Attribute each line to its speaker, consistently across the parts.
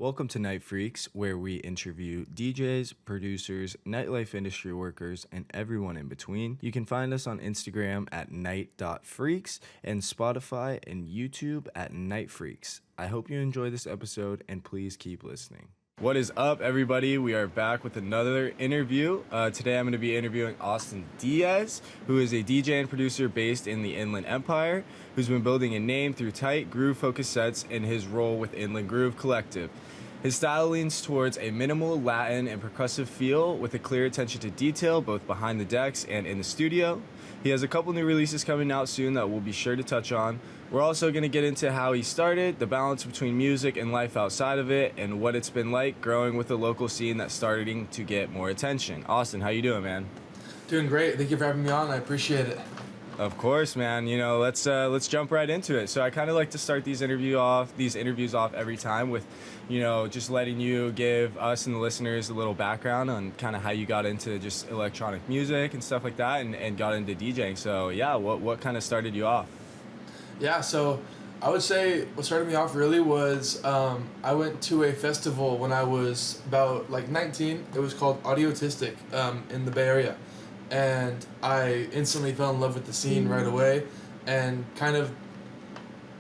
Speaker 1: Welcome to Night Freaks, where we interview DJs, producers, nightlife industry workers, and everyone in between. You can find us on Instagram at night.freaks and Spotify and YouTube at Night Freaks. I hope you enjoy this episode and please keep listening. What is up, everybody? We are back with another interview. Today I'm going to be interviewing Auxtin.wav, who is a DJ and producer based in the Inland Empire, who's been building a name through tight, groove-focused sets in his role with Inland Groove Collective. His style leans towards a minimal Latin and percussive feel with a clear attention to detail both behind the decks and in the studio. He has a couple new releases coming out soon that we'll be sure to touch on. We're also going to get into how he started, the balance between music and life outside of it, and what it's been like growing with a local scene that's starting to get more attention. Austin, how you doing, man?
Speaker 2: Doing great. Thank you for having me on. I appreciate it.
Speaker 1: Of course, man. You know, let's jump right into it. So I kind of like to start these interviews off every time with, you know, just letting you give us and the listeners a little background on kind of how you got into just electronic music and stuff like that, and got into DJing. So yeah, what kind of started you off?
Speaker 2: Yeah, so I would say what started me off really was I went to a festival when I was about 19. It was called Audiotistic in the Bay Area. And I instantly fell in love with the scene right away and kind of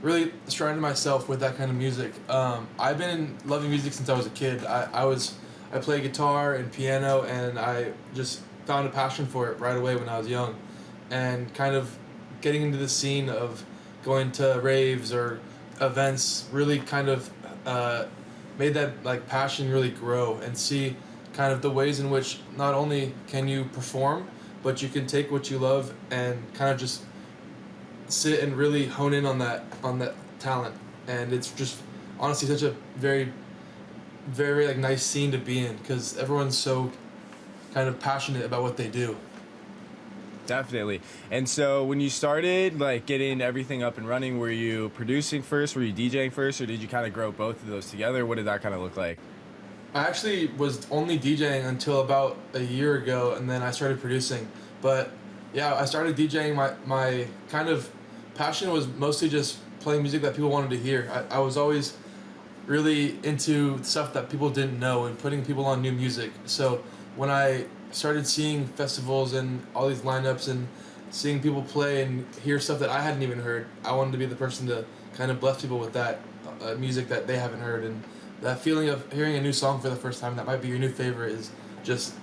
Speaker 2: really surrounded myself with that kind of music. I've been loving music since I was a kid. I play guitar and piano, and I just found a passion for it right away when I was young. And kind of getting into the scene of going to raves or events really kind of made that passion really grow, and see kind of the ways in which not only can you perform, but you can take what you love and kind of just sit and really hone in on that talent. And it's just honestly such a very, very nice scene to be in, because everyone's so kind of passionate about what they do.
Speaker 1: Definitely. And so when you started getting everything up and running, were you producing first, were you DJing first, or did you kind of grow both of those together? What did that kind of look like?
Speaker 2: I actually was only DJing until about a year ago, and then I started producing. But yeah, I started DJing. My kind of passion was mostly just playing music that people wanted to hear. I was always really into stuff that people didn't know and putting people on new music. So when I started seeing festivals and all these lineups and seeing people play and hear stuff that I hadn't even heard, I wanted to be the person to kind of bless people with that music that they haven't heard. And that feeling of hearing a new song for the first time that might be your new favorite is just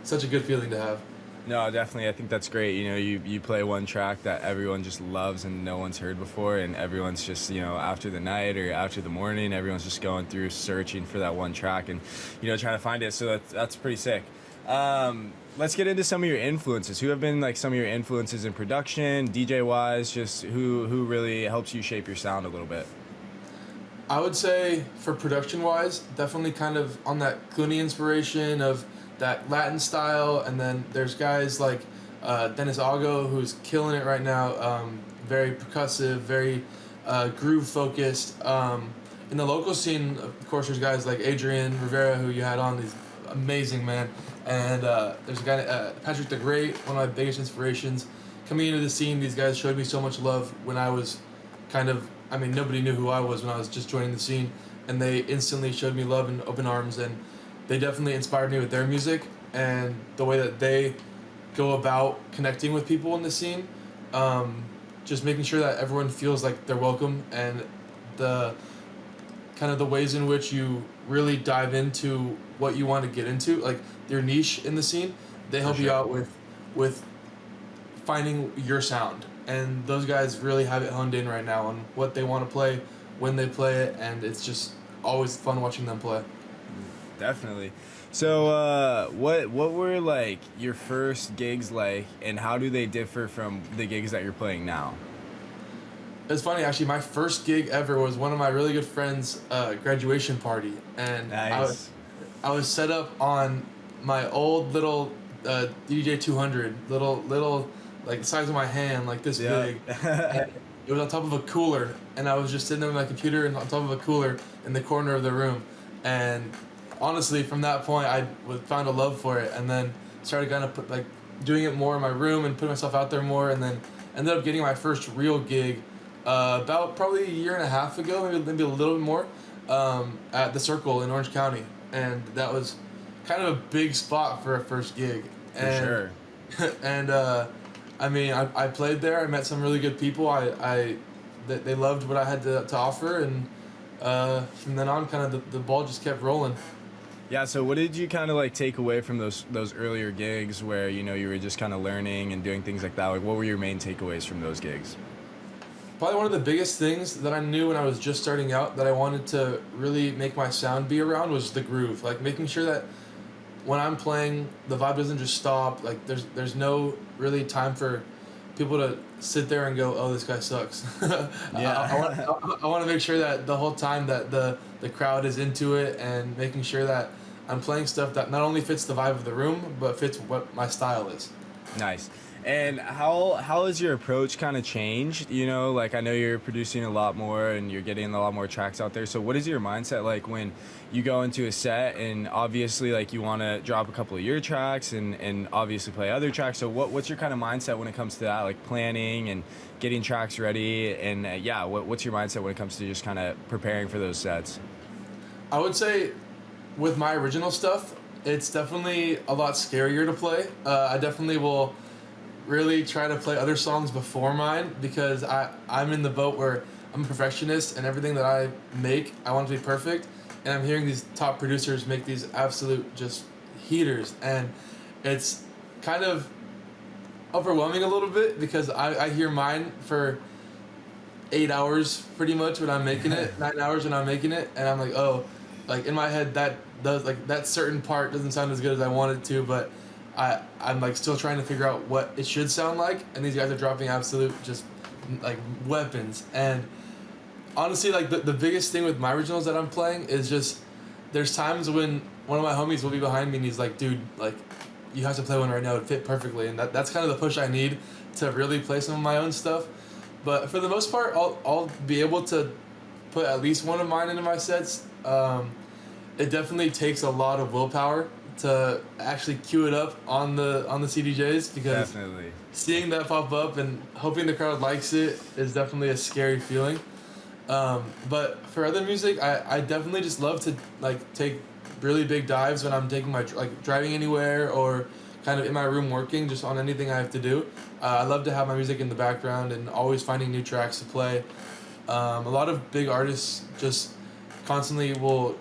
Speaker 2: such a good feeling to have.
Speaker 1: No, definitely. I think that's great. You know, you play one track that everyone just loves and no one's heard before, and everyone's just, you know, after the night or after the morning, everyone's just going through searching for that one track and, you know, trying to find it. So that's pretty sick. Let's get into some of your influences. Who have been some of your influences in production, DJ-wise, just who really helps you shape your sound a little bit?
Speaker 2: I would say for production-wise, definitely kind of on that Clooney inspiration of that Latin style, and then there's guys like Dennis Ago, who's killing it right now, very percussive, very groove-focused. In the local scene, of course, there's guys like Adrian Rivera, who you had on, he's amazing, man. And there's a guy, Patrick the Great, one of my biggest inspirations. Coming into the scene, these guys showed me so much love when I was nobody knew who I was when I was just joining the scene, and they instantly showed me love and open arms, and they definitely inspired me with their music and the way that they go about connecting with people in the scene, just making sure that everyone feels like they're welcome, and the kind of the ways in which you really dive into what you want to get into, like your niche in the scene. They help you out with finding your sound. And those guys really have it honed in right now on what they want to play, when they play it, and it's just always fun watching them play.
Speaker 1: Definitely. So what were your first gigs like, and how do they differ from the gigs that you're playing now?
Speaker 2: It's funny, actually, my first gig ever was one of my really good friends' graduation party, and
Speaker 1: nice.
Speaker 2: I was set up on my old little DJ 200, little the size of my hand, this big. And it was on top of a cooler, and I was just sitting there with my computer and on top of a cooler in the corner of the room. And honestly, from that point, I found a love for it, and then started kind of doing it more in my room and putting myself out there more, and then ended up getting my first real gig about probably a year and a half ago, maybe a little bit more. at the Circle in Orange County, and that was kind of a big spot for a first gig.
Speaker 1: For sure.
Speaker 2: And I mean, I played there. I met some really good people. They loved what I had to offer, and from then on, kind of the ball just kept rolling.
Speaker 1: Yeah, so what did you kind of like take away from those earlier gigs where, you know, you were just kind of learning and doing things like that? Like, what were your main takeaways from those gigs?
Speaker 2: Probably one of the biggest things that I knew when I was just starting out that I wanted to really make my sound be around was the groove. Like making sure that when I'm playing, the vibe doesn't just stop. Like there's no really time for people to sit there and go, "Oh, this guy sucks."
Speaker 1: Yeah.
Speaker 2: I want to make sure that the whole time that the crowd is into it, and making sure that I'm playing stuff that not only fits the vibe of the room but fits what my style is.
Speaker 1: Nice. And how has your approach kind of changed? You know, like I know you're producing a lot more and you're getting a lot more tracks out there. So what is your mindset like when you go into a set and obviously like you want to drop a couple of your tracks and obviously play other tracks? So what's your kind of mindset when it comes to that, like planning and getting tracks ready? And yeah, what's your mindset when it comes to just kind of preparing for those sets?
Speaker 2: I would say with my original stuff, it's definitely a lot scarier to play. I definitely will really try to play other songs before mine because I'm in the boat where I'm a perfectionist and everything that I make, I want it to be perfect. And I'm hearing these top producers make these absolute just heaters. And it's kind of overwhelming a little bit because I hear mine for 8 hours pretty much when I'm making it, 9 hours when I'm making it. And I'm like, oh, like in my head, that certain part doesn't sound as good as I want it to, but I'm like still trying to figure out what it should sound like, and these guys are dropping absolute just like weapons. And honestly, like the biggest thing with my originals that I'm playing is just there's times when one of my homies will be behind me and he's like, dude, like you have to play one right now, it'd fit perfectly. And that's kind of the push I need to really play some of my own stuff. But for the most part, I'll be able to put at least one of mine into my sets. It definitely takes a lot of willpower to actually cue it up on the CDJs because
Speaker 1: Definitely.
Speaker 2: seeing that pop up and hoping the crowd likes it is definitely a scary feeling. But for other music, I definitely just love to like take really big dives when I'm taking my like driving anywhere or kind of in my room working just on anything I have to do. I love to have my music in the background and always finding new tracks to play. A lot of big artists just constantly will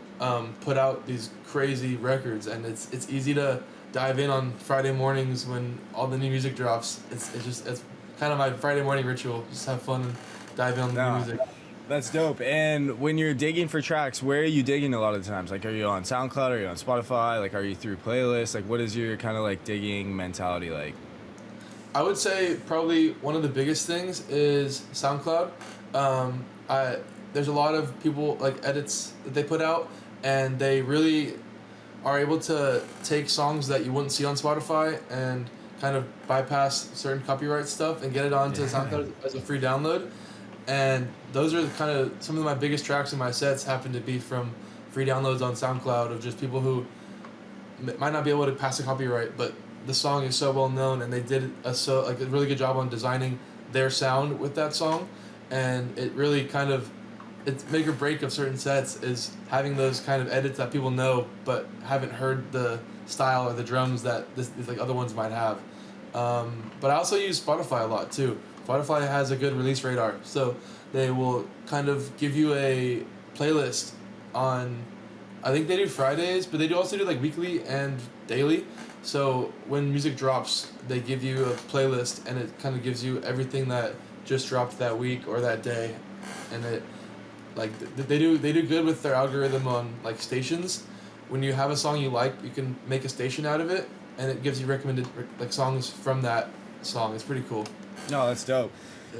Speaker 2: put out these crazy records, and it's easy to dive in on Friday mornings when all the new music drops. It's kind of my Friday morning ritual. Just have fun and dive in on the new music.
Speaker 1: That's dope. And when you're digging for tracks, where are you digging a lot of the times? Like, are you on SoundCloud? Are you on Spotify? Like, are you through playlists? Like, what is your kind of like digging mentality like?
Speaker 2: I would say probably one of the biggest things is SoundCloud. There's a lot of people like edits that they put out, and they really are able to take songs that you wouldn't see on Spotify and kind of bypass certain copyright stuff and get it onto SoundCloud as a free download. And those are kind of some of my biggest tracks in my sets happen to be from free downloads on SoundCloud of just people who might not be able to pass a copyright, but the song is so well known and they did a really good job on designing their sound with that song. And it really kind of it's make or break of certain sets is having those kind of edits that people know but haven't heard the style or the drums that these like other ones might have. But I also use Spotify a lot too. Spotify has a good release radar, so they will kind of give you a playlist on, I think they do Fridays, but they do also do like weekly and daily. So when music drops, they give you a playlist and it kind of gives you everything that just dropped that week or that day. And it like they do good with their algorithm on like stations. When you have a song you like, you can make a station out of it and it gives you recommended like songs from that song. It's pretty cool.
Speaker 1: No, that's dope.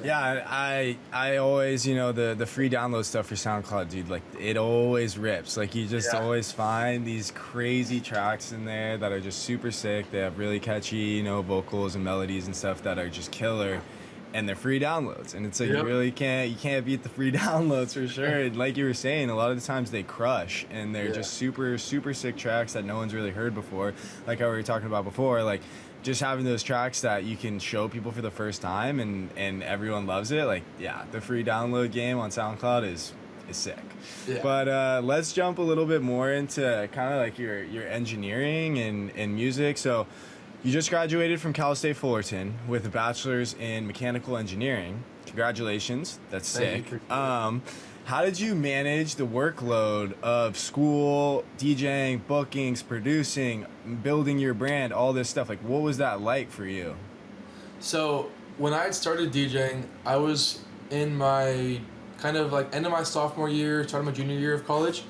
Speaker 1: Yeah, I always, you know, the free download stuff for SoundCloud, dude, like it always rips. Like you just always find these crazy tracks in there that are just super sick. They have really catchy, you know, vocals and melodies and stuff that are just killer. And they're free downloads. And it's like you really can't beat the free downloads for sure. And like you were saying, a lot of the times they crush and they're just super, super sick tracks that no one's really heard before. Like how we were talking about before, like just having those tracks that you can show people for the first time and everyone loves it. Like, yeah, the free download game on SoundCloud is is sick.
Speaker 2: Yeah.
Speaker 1: But let's jump a little bit more into kind of like your engineering and music. So you just graduated from Cal State Fullerton with a bachelor's in mechanical engineering. Congratulations, that's
Speaker 2: Thank you.
Speaker 1: sick.
Speaker 2: Appreciate it.
Speaker 1: How did you manage the workload of school, DJing, bookings, producing, building your brand, all this stuff? Like, what was that like for you?
Speaker 2: So when I started DJing, I was in my kind of like end of my sophomore year, starting my junior year of college,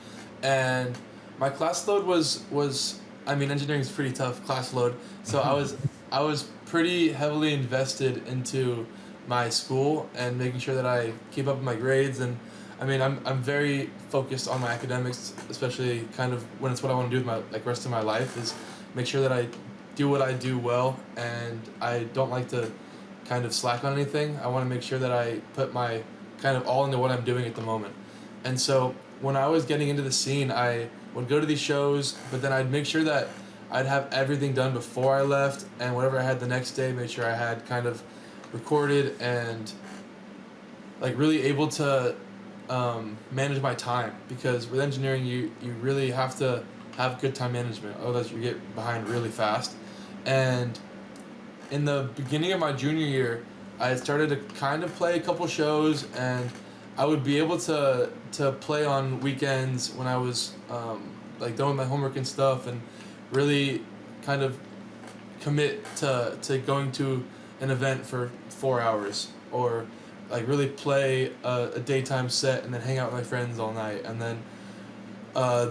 Speaker 2: and my class load was I mean engineering is pretty tough class load. So I was pretty heavily invested into my school and making sure that I keep up with my grades. And I mean I'm very focused on my academics, especially kind of when it's what I want to do with my like rest of my life is make sure that I do what I do well, and I don't like to kind of slack on anything. I want to make sure that I put my kind of all into what I'm doing at the moment. And so when I was getting into the scene, I would go to these shows, but then I'd make sure that I'd have everything done before I left, and whatever I had the next day, make sure I had kind of recorded and like really able to manage my time, because with engineering you really have to have good time management, otherwise you get behind really fast. And in the beginning of my junior year, I started to kind of play a couple shows, and I would be able to play on weekends when I was like done with my homework and stuff, and really kind of commit to going to an event for 4 hours, or like really play a daytime set and then hang out with my friends all night. And then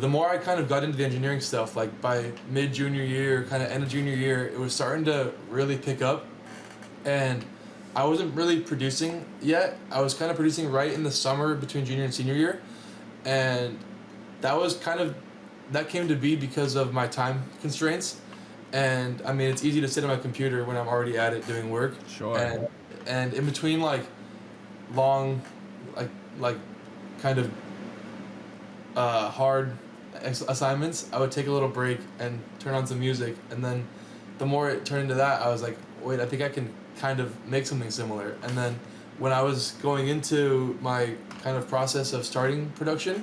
Speaker 2: the more I kind of got into the engineering stuff, like by mid junior year, kind of end of junior year, it was starting to really pick up. And I wasn't really producing yet. I was kind of producing right in the summer between junior and senior year. And that was kind of, that came to be because of my time constraints. And I mean, it's easy to sit at my computer when I'm already at it doing work.
Speaker 1: Sure.
Speaker 2: And in between like long, like kind of hard assignments, I would take a little break and turn on some music. And then the more it turned into that, I was like, wait, I think I can kind of make something similar. And then when I was going into my kind of process of starting production,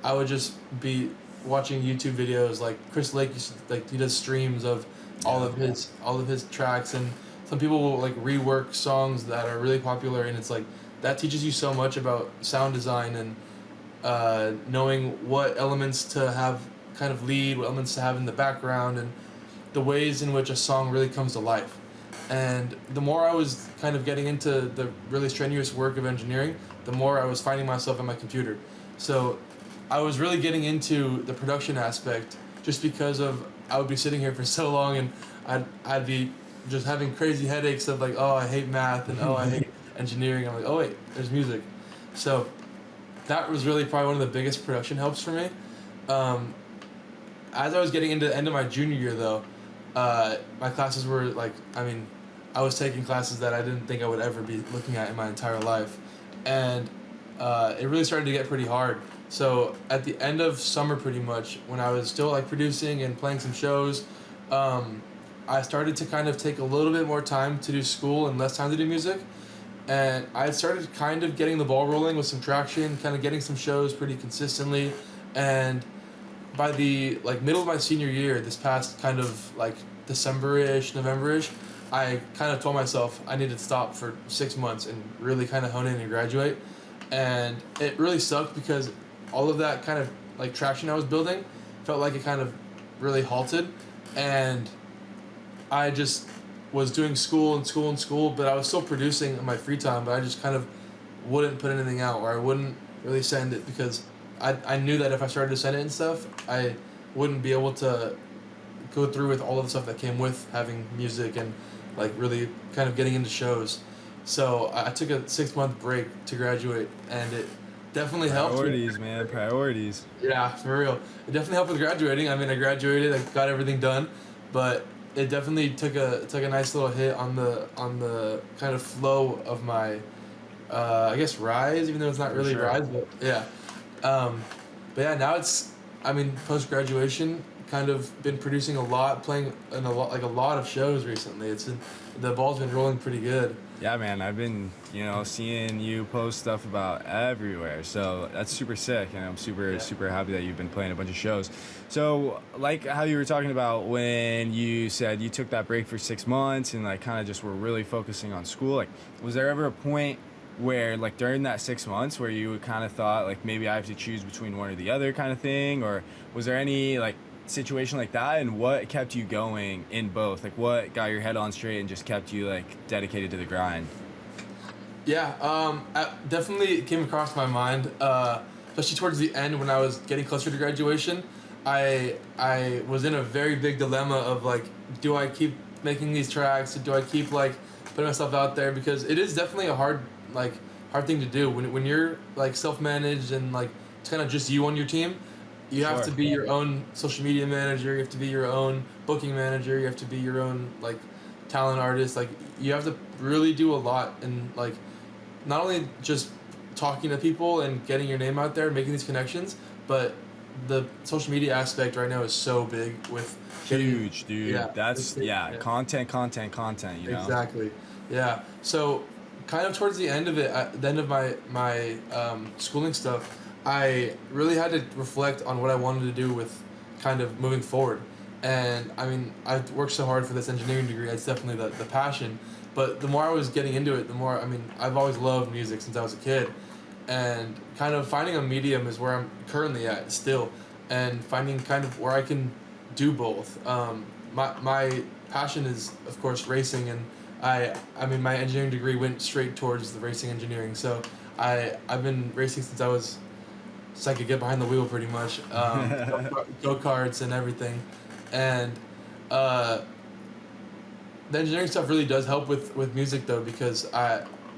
Speaker 2: I would just be watching YouTube videos. Like Chris Lake like he does streams of all of his tracks, and some people will like rework songs that are really popular, and it's like that teaches you so much about sound design and knowing what elements to have kind of lead, what elements to have in the background, and the ways in which a song really comes to life. And the more I was kind of getting into the really strenuous work of engineering, the more I was finding myself at my computer. So I was really getting into the production aspect just because of I would be sitting here for so long, and I'd be just having crazy headaches of like, oh, I hate math, and oh, I hate engineering. I'm like, oh wait, there's music. So that was really probably one of the biggest production helps for me. Um, as I was getting into the end of my junior year, though, my classes were like, I mean, I was taking classes that I didn't think I would ever be looking at in my entire life, and it really started to get pretty hard. So at the end of summer, pretty much, when I was still like producing and playing some shows, I started to kind of take a little bit more time to do school and less time to do music. And I started kind of getting the ball rolling with some traction, kind of getting some shows pretty consistently. And by the like middle of my senior year, this past kind of like December-ish, November-ish, I kind of told myself I needed to stop for 6 months and really kind of hone in and graduate. And it really sucked because all of that kind of like traction I was building felt like it kind of really halted. And I just was doing school and school and school, but I was still producing in my free time, but I just kind of wouldn't put anything out, or I wouldn't really send it, because I knew that if I started to send it and stuff, I wouldn't be able to go through with all of the stuff that came with having music and like really kind of getting into shows. So I took a 6 month break to graduate, and it definitely helped.
Speaker 1: Priorities, man, priorities.
Speaker 2: Yeah, for real. It definitely helped with graduating. I mean, I graduated, I got everything done, but it definitely took a nice little hit on the kind of flow of my I guess rise, even though it's not
Speaker 1: For
Speaker 2: really
Speaker 1: sure.
Speaker 2: rise, but yeah. Um, but yeah, now I mean, post graduation, kind of been producing a lot, playing in a lot of shows recently. The ball's been rolling pretty good.
Speaker 1: Yeah, man, I've been, seeing you post stuff about everywhere. So that's super sick, and I'm super,
Speaker 2: Yeah.
Speaker 1: super happy that you've been playing a bunch of shows. So, like how you were talking about when you said you took that break for 6 months and like kind of just were really focusing on school, like, was there ever a point where, like, during that 6 months where you kind of thought, like, maybe I have to choose between one or the other kind of thing? Or was there any, like, situation like that, and what kept you going in both? Like, what got your head on straight and just kept you like dedicated to the grind?
Speaker 2: Yeah, definitely came across my mind, especially towards the end when I was getting closer to graduation. I was in a very big dilemma of like, do I keep making these tracks? Or do I keep like putting myself out there? Because it is definitely a hard thing to do when you're like self managed and like it's kind of just you on your team. You have
Speaker 1: Sure.
Speaker 2: to be your own social media manager. You have to be your own booking manager. You have to be your own like talent artist. Like you have to really do a lot and like not only just talking to people and getting your name out there, making these connections, but the social media aspect right now is so big with getting,
Speaker 1: Huge, dude.
Speaker 2: yeah,
Speaker 1: That's, yeah,
Speaker 2: yeah,
Speaker 1: content, content, content,
Speaker 2: exactly, yeah. So, kind of towards the end of it, at the end of my schooling stuff, I really had to reflect on what I wanted to do with kind of moving forward. And I mean, I've worked so hard for this engineering degree. It's definitely the passion. But the more I was getting into it, the more, I mean, I've always loved music since I was a kid. And kind of finding a medium is where I'm currently at still. And finding kind of where I can do both. My passion is, of course, racing. And I mean, my engineering degree went straight towards the racing engineering. So I've been racing since I could get behind the wheel pretty much. Go karts and everything. And uh, the engineering stuff really does help with music though, because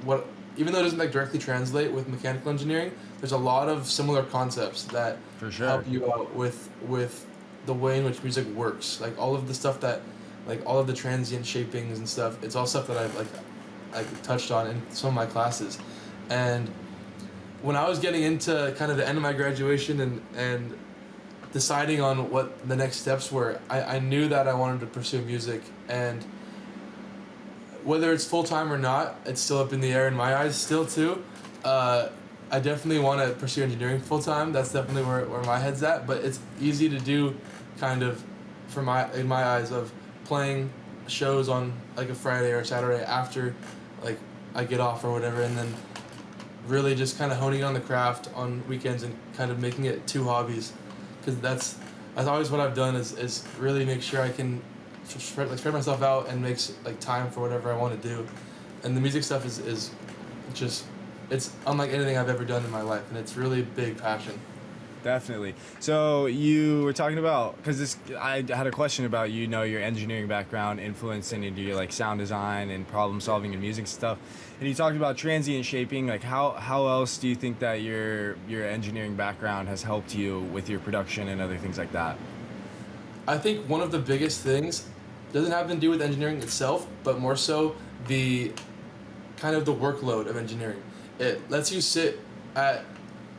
Speaker 2: what even though it doesn't like directly translate with mechanical engineering, there's a lot of similar concepts that
Speaker 1: For sure.
Speaker 2: help you out with the way in which music works. Like all of the stuff that like all of the transient shapings and stuff, it's all stuff that I've like touched on in some of my classes. And when I was getting into kind of the end of my graduation and deciding on what the next steps were, I knew that I wanted to pursue music. And whether it's full time or not, it's still up in the air in my eyes still too. I definitely want to pursue engineering full time. That's definitely where my head's at. But it's easy to do, kind of, in my eyes, of playing shows on like a Friday or Saturday after, like I get off or whatever, and then really just kind of honing on the craft on weekends and kind of making it two hobbies, because that's always what I've done is really make sure I can spread myself out and makes like time for whatever I want to do. And the music stuff is just, it's unlike anything I've ever done in my life, and it's really a big passion.
Speaker 1: Definitely. So you were talking about, because I had a question about your engineering background influencing into your like sound design and problem solving and music stuff, and you talked about transient shaping. Like how else do you think that your engineering background has helped you with your production and other things like that?
Speaker 2: I think one of the biggest things doesn't have to do with engineering itself, but more so the kind of the workload of engineering. It lets you sit at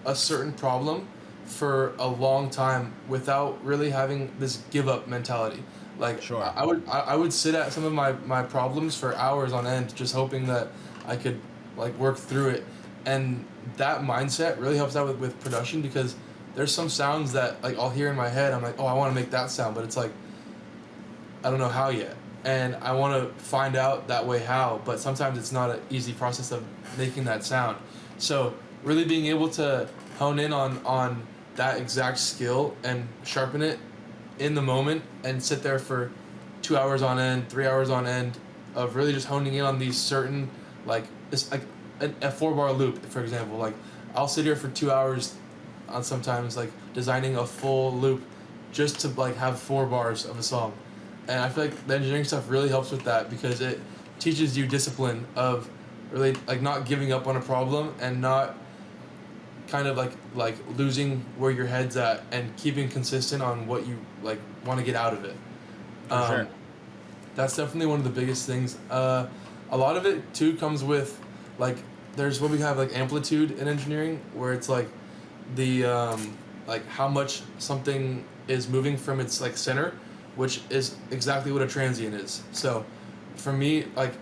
Speaker 2: a certain problem for a long time without really having this give up mentality. Like
Speaker 1: Sure.
Speaker 2: I would sit at some of my problems for hours on end just hoping that I could like work through it. And that mindset really helps out with production, because there's some sounds that like I'll hear in my head, I'm like, oh, I want to make that sound, but it's like I don't know how yet. And I want to find out that way how, but sometimes it's not an easy process of making that sound. So really being able to hone in on that exact skill and sharpen it in the moment and sit there for 2 hours on end, 3 hours on end of really just honing in on these certain like it's like a 4 bar loop, for example. Like I'll sit here for 2 hours on sometimes like designing a full loop just to like have 4 bars of a song. And I feel like the engineering stuff really helps with that, because it teaches you discipline of really like not giving up on a problem and not kind of like losing where your head's at and keeping consistent on what you like want to get out of it.
Speaker 1: For sure.
Speaker 2: That's definitely one of the biggest things. A lot of it too comes with like there's what we have like amplitude in engineering, where it's like the like how much something is moving from its like center, which is exactly what a transient is. So for me, like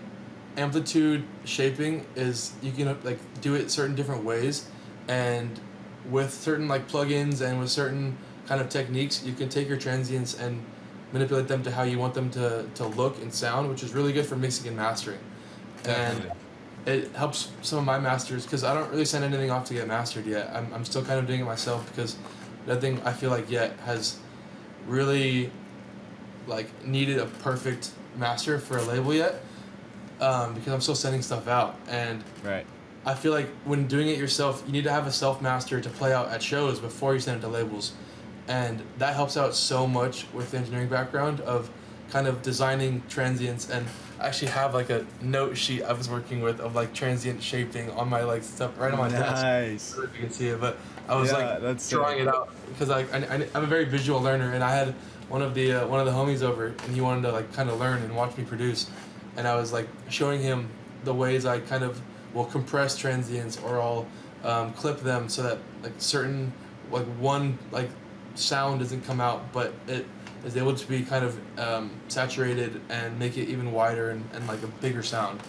Speaker 2: amplitude shaping is you can like do it certain different ways, and with certain like plugins and with certain kind of techniques, you can take your transients and manipulate them to how you want them to look and sound, which is really good for mixing and mastering.
Speaker 1: Definitely.
Speaker 2: And it helps some of my masters because I don't really send anything off to get mastered yet. I'm still kind of doing it myself because nothing I feel like yet has really like needed a perfect master for a label yet, because I'm still sending stuff out. And
Speaker 1: Right.
Speaker 2: I feel like when doing it yourself, you need to have a self master to play out at shows before you send it to labels, and that helps out so much with the engineering background of kind of designing transients. And I actually have like a note sheet I was working with of like transient shaping on my like stuff right on my desk. I
Speaker 1: Nice.
Speaker 2: don't know if you can see it, but I was
Speaker 1: Yeah,
Speaker 2: like
Speaker 1: that's
Speaker 2: drawing
Speaker 1: sick.
Speaker 2: it out because I'm a very visual learner, and I had one of the homies over, and he wanted to like kind of learn and watch me produce, and I was like showing him the ways I kind of will compress transients, or I'll clip them so that like certain like one like sound doesn't come out, but it is able to be kind of saturated and make it even wider and like a bigger sound.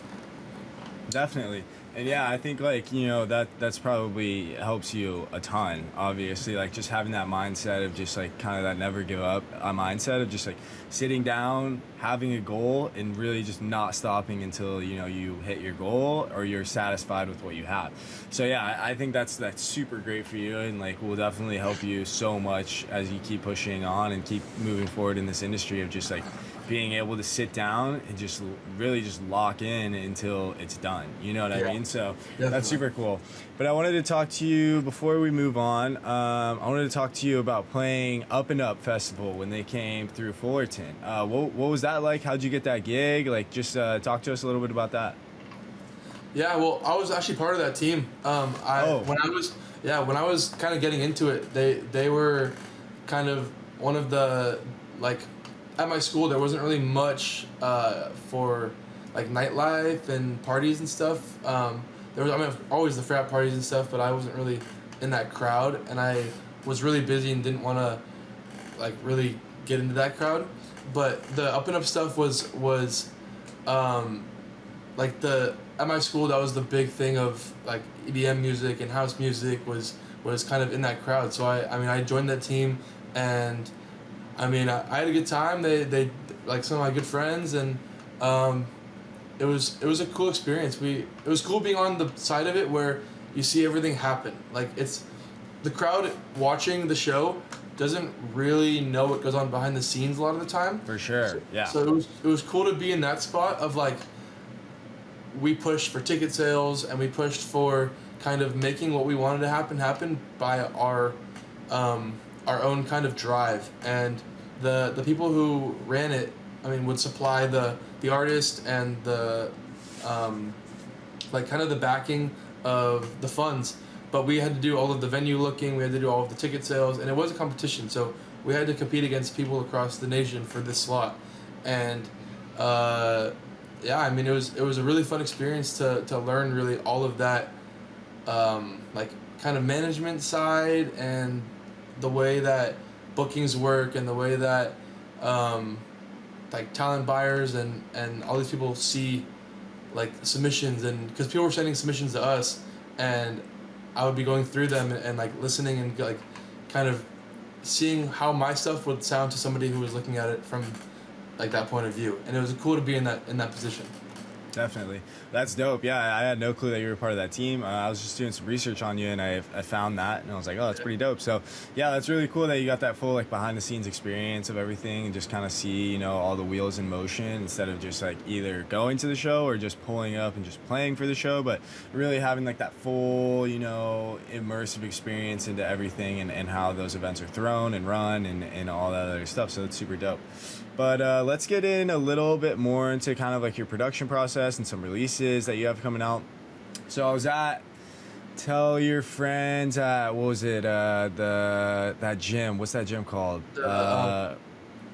Speaker 1: Definitely. And yeah, I think like, you know, that's probably helps you a ton, obviously, like just having that mindset of just like kind of that never give up mindset of just like sitting down, having a goal and really just not stopping until, you know, you hit your goal or you're satisfied with what you have. So yeah, I think that's super great for you, and like will definitely help you so much as you keep pushing on and keep moving forward in this industry of just like being able to sit down and just really just lock in until it's done. You know what I
Speaker 2: Yeah,
Speaker 1: mean? So that's
Speaker 2: definitely.
Speaker 1: super cool. But I wanted to talk to you before we move on. I wanted to talk to you about playing Up and Up Festival when they came through Fullerton. What was that like? How'd you get that gig? Like, just talk to us a little bit about that.
Speaker 2: Yeah, well, I was actually part of that team. I
Speaker 1: Oh,
Speaker 2: when I was kind of getting into it, they were kind of one of the like at my school there wasn't really much for like nightlife and parties and stuff. There was, I mean, always the frat parties and stuff, but I wasn't really in that crowd, and I was really busy and didn't want to like really get into that crowd. But the Up and Up stuff was um, like the at my school that was the big thing of like EDM music and house music was kind of in that crowd. So I mean I joined that team, and I mean I had a good time. They like some of my good friends, and um, it was a cool experience. It was cool being on the side of it where you see everything happen. Like it's the crowd watching the show doesn't really know what goes on behind the scenes a lot of the time.
Speaker 1: for sure. Yeah.
Speaker 2: So it was cool to be in that spot of like we pushed for ticket sales and we pushed for kind of making what we wanted to happen by our own kind of drive. And the people who ran it, I mean, would supply the artist and the like kind of the backing of the funds, but we had to do all of the venue looking, we had to do all of the ticket sales, and it was a competition, so we had to compete against people across the nation for this slot. And uh, yeah, I mean it was a really fun experience to learn really all of that, like kind of management side and the way that bookings work and the way that um, like talent buyers and all these people see like submissions, and because people were sending submissions to us, and I would be going through them and like listening and like kind of seeing how my stuff would sound to somebody who was looking at it from like that point of view, and it was cool to be in that position.
Speaker 1: Definitely. That's dope. Yeah, I had no clue that you were part of that team. I was just doing some research on you, and I found that, and I was like, oh, that's pretty dope. So, yeah, that's really cool that you got that full like behind the scenes experience of everything, and just kind of see, you know, all the wheels in motion instead of just like either going to the show or just pulling up and just playing for the show, but really having like that full, you know, immersive experience into everything, and how those events are thrown and run and all that other stuff. So it's super dope. But let's get in a little bit more into kind of like your production process and some releases that you have coming out. So I was at Tell Your Friends at, what was it, that gym? What's that gym called?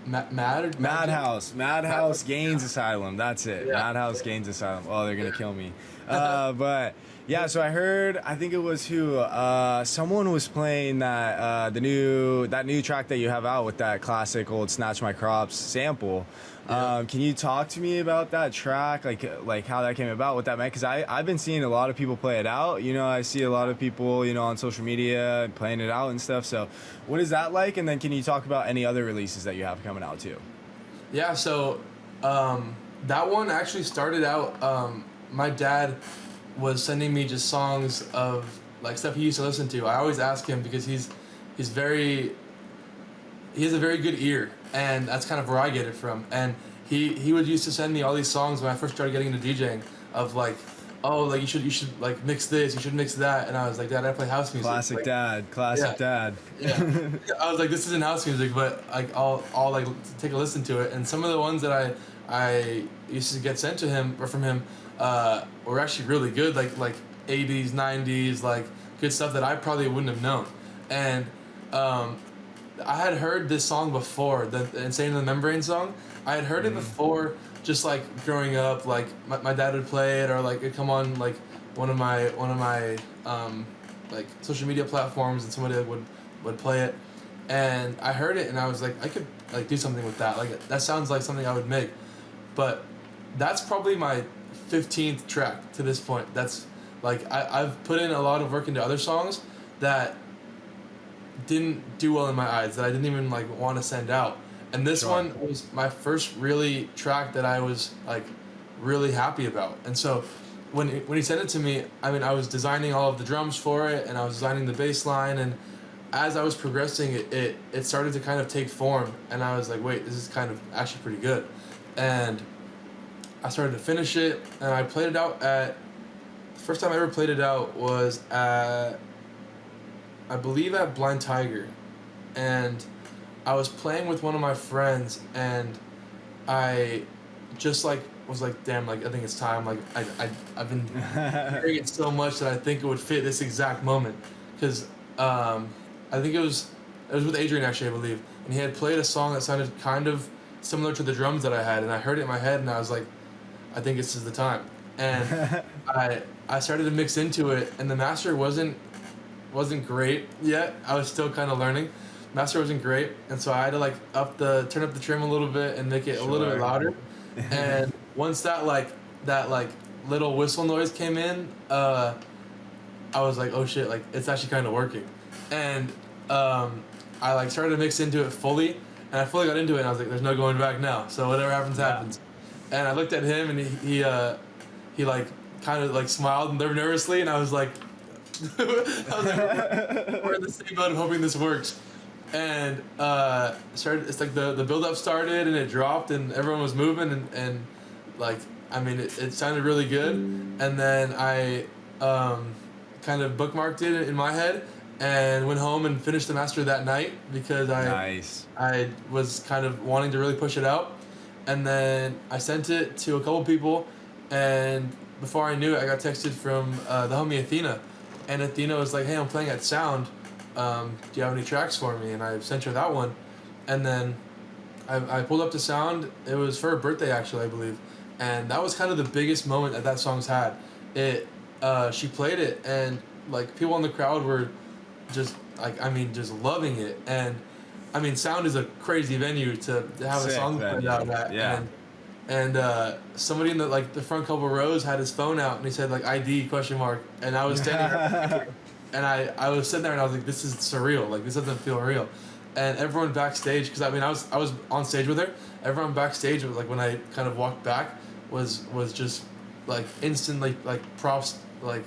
Speaker 1: Madhouse Gaines Asylum. That's it.
Speaker 2: Yeah.
Speaker 1: Madhouse Gaines Asylum. Oh, they're gonna kill me. But Yeah, so I heard. I think it was who. Someone was playing that that new track that you have out with that classic old "Snatch My Crops" sample.
Speaker 2: Yeah.
Speaker 1: Can you talk to me about that track, like how that came about, what that meant? Because I've been seeing a lot of people play it out. You know, I see a lot of people, you know, on social media playing it out and stuff. So, what is that like? And then can you talk about any other releases that you have coming out too?
Speaker 2: Yeah, so that one actually started out. My dad was sending me just songs of like stuff he used to listen to. I always ask him because he's very he has a very good ear, and that's kind of where I get it from. And he would used to send me all these songs when I first started getting into DJing of like, oh, like you should like mix this, you should mix that, and I was like, Dad, I play house music.
Speaker 1: Classic
Speaker 2: like,
Speaker 1: dad, classic dad.
Speaker 2: yeah. I was like, this isn't house music, but like I'll like take a listen to it. And some of the ones that I used to get sent to him or from him were actually really good, like 80s, 90s, like good stuff that I probably wouldn't have known. And I had heard this song before, the Insane in the Membrane song. I had heard it before, just like growing up, like my dad would play it, or like it'd come on like one of my like social media platforms, and somebody would play it, and I heard it, and I was like, I could like do something with that. Like that sounds like something I would make, but that's probably my 15th track to this point. That's like I've put in a lot of work into other songs that didn't do well in my eyes, that I didn't even like want to send out. And this one was my first really track that I was like really happy about. And so when he sent it to me, I mean, I was designing all of the drums for it, and I was designing the bass line, and as I was progressing, it started to kind of take form, and I was like, wait, this is kind of actually pretty good. And I started to finish it, and I played it out at, the first time I ever played it out was at, I believe at Blind Tiger, and I was playing with one of my friends, and I just like was like, damn, like I think it's time. Like I've been hearing it so much that I think it would fit this exact moment, because I think it was with Adrian actually, I believe, and he had played a song that sounded kind of similar to the drums that I had, and I heard it in my head, and I was like, I think this is the time. And I started to mix into it, and the master wasn't great yet. I was still kind of learning. Master wasn't great, and so I had to like turn up the trim a little bit and make it a little bit louder. And once that little whistle noise came in, I was like, oh shit, like it's actually kind of working. And I like started to mix into it fully, and I fully got into it, and I was like, there's no going back now. So whatever happens, happens. And I looked at him, and he like kind of like smiled nervously, and I was like, we're in the same boat, hoping this works. And it's like the build up started, and it dropped, and everyone was moving, and like I mean it sounded really good. And then I kind of bookmarked it in my head and went home and finished the master that night, because I was kind of wanting to really push it out. And then I sent it to a couple people, and before I knew it, I got texted from the homie Athena. And Athena was like, hey, I'm playing at Sound. Do you have any tracks for me? And I sent her that one. And then I pulled up to Sound. It was for her birthday, actually, I believe. And that was kind of the biggest moment that song's had. She played it, and like people in the crowd were just like, I mean, just loving it. And I mean, Sound is a crazy venue to have a song played out at.
Speaker 1: Yeah.
Speaker 2: And somebody in the front couple rows had his phone out, and he said like ID ? And I was standing there, and I was sitting there, and I was like, this is surreal, like this doesn't feel real. And everyone backstage, because I mean I was on stage with her, everyone backstage was like, when I kind of walked back, was just like instantly like props, like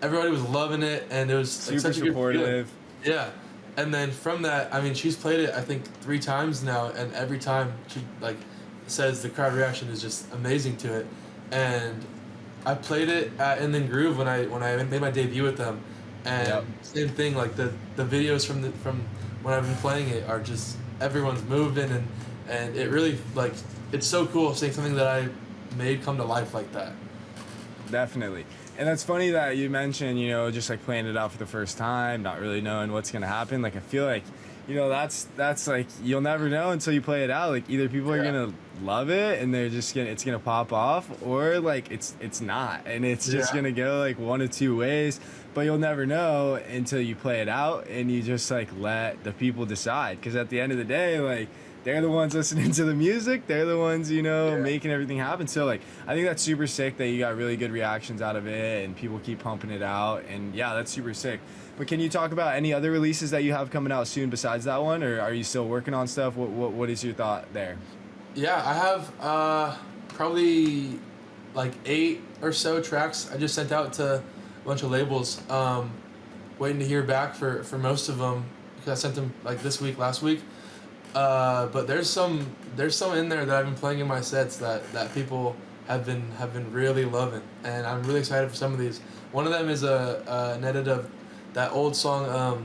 Speaker 2: everybody was loving it, and it was like,
Speaker 1: super
Speaker 2: such a
Speaker 1: supportive.
Speaker 2: Good feeling. Yeah. And then from that, I mean, she's played it I think 3 times now, and every time she like says the crowd reaction is just amazing to it. And I played it at In the Groove when I made my debut with them, and same thing, like the videos from when I've been playing it are just, everyone's moving, and it really like, it's so cool seeing something that I made come to life like that.
Speaker 1: Definitely. And that's funny that you mentioned, you know, just like playing it out for the first time, not really knowing what's going to happen. Like, I feel like that's like, you'll never know until you play it out. Like, either people are gonna love it and it's gonna pop off, or like it's not, and it's just
Speaker 2: Yeah.
Speaker 1: gonna go like one of two ways. But you'll never know until you play it out, and you just like let the people decide. Because at the end of the day, like, they're the ones listening to the music. They're the ones, making everything happen. So, like, I think that's super sick that you got really good reactions out of it and people keep pumping it out. And yeah, that's super sick. But can you talk about any other releases that you have coming out soon besides that one, or are you still working on stuff? What is your thought there?
Speaker 2: Yeah, I have probably like 8 or so tracks I just sent out to a bunch of labels. Waiting to hear back for most of them because I sent them like this week, last week. But there's some in there that I've been playing in my sets that people have been really loving, and I'm really excited for some of these. One of them is an edit of that old song. I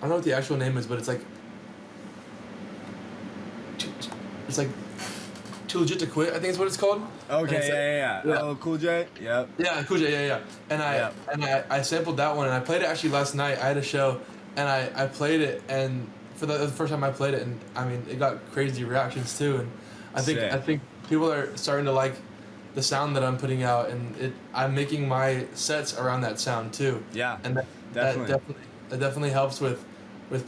Speaker 2: don't know what the actual name is, but it's like Too Legit to Quit, I think is what it's called.
Speaker 1: Okay,
Speaker 2: yeah.
Speaker 1: Oh, Cool J. Yep.
Speaker 2: Yeah, Cool J, yeah. And I sampled that one, and I played it actually last night. I had a show, and I played it, and for the first time I played it, and I mean it got crazy reactions too, and I think people are starting to like the sound that I'm putting out, and I'm making my sets around that sound too.
Speaker 1: Yeah.
Speaker 2: And
Speaker 1: Definitely.
Speaker 2: that definitely helps with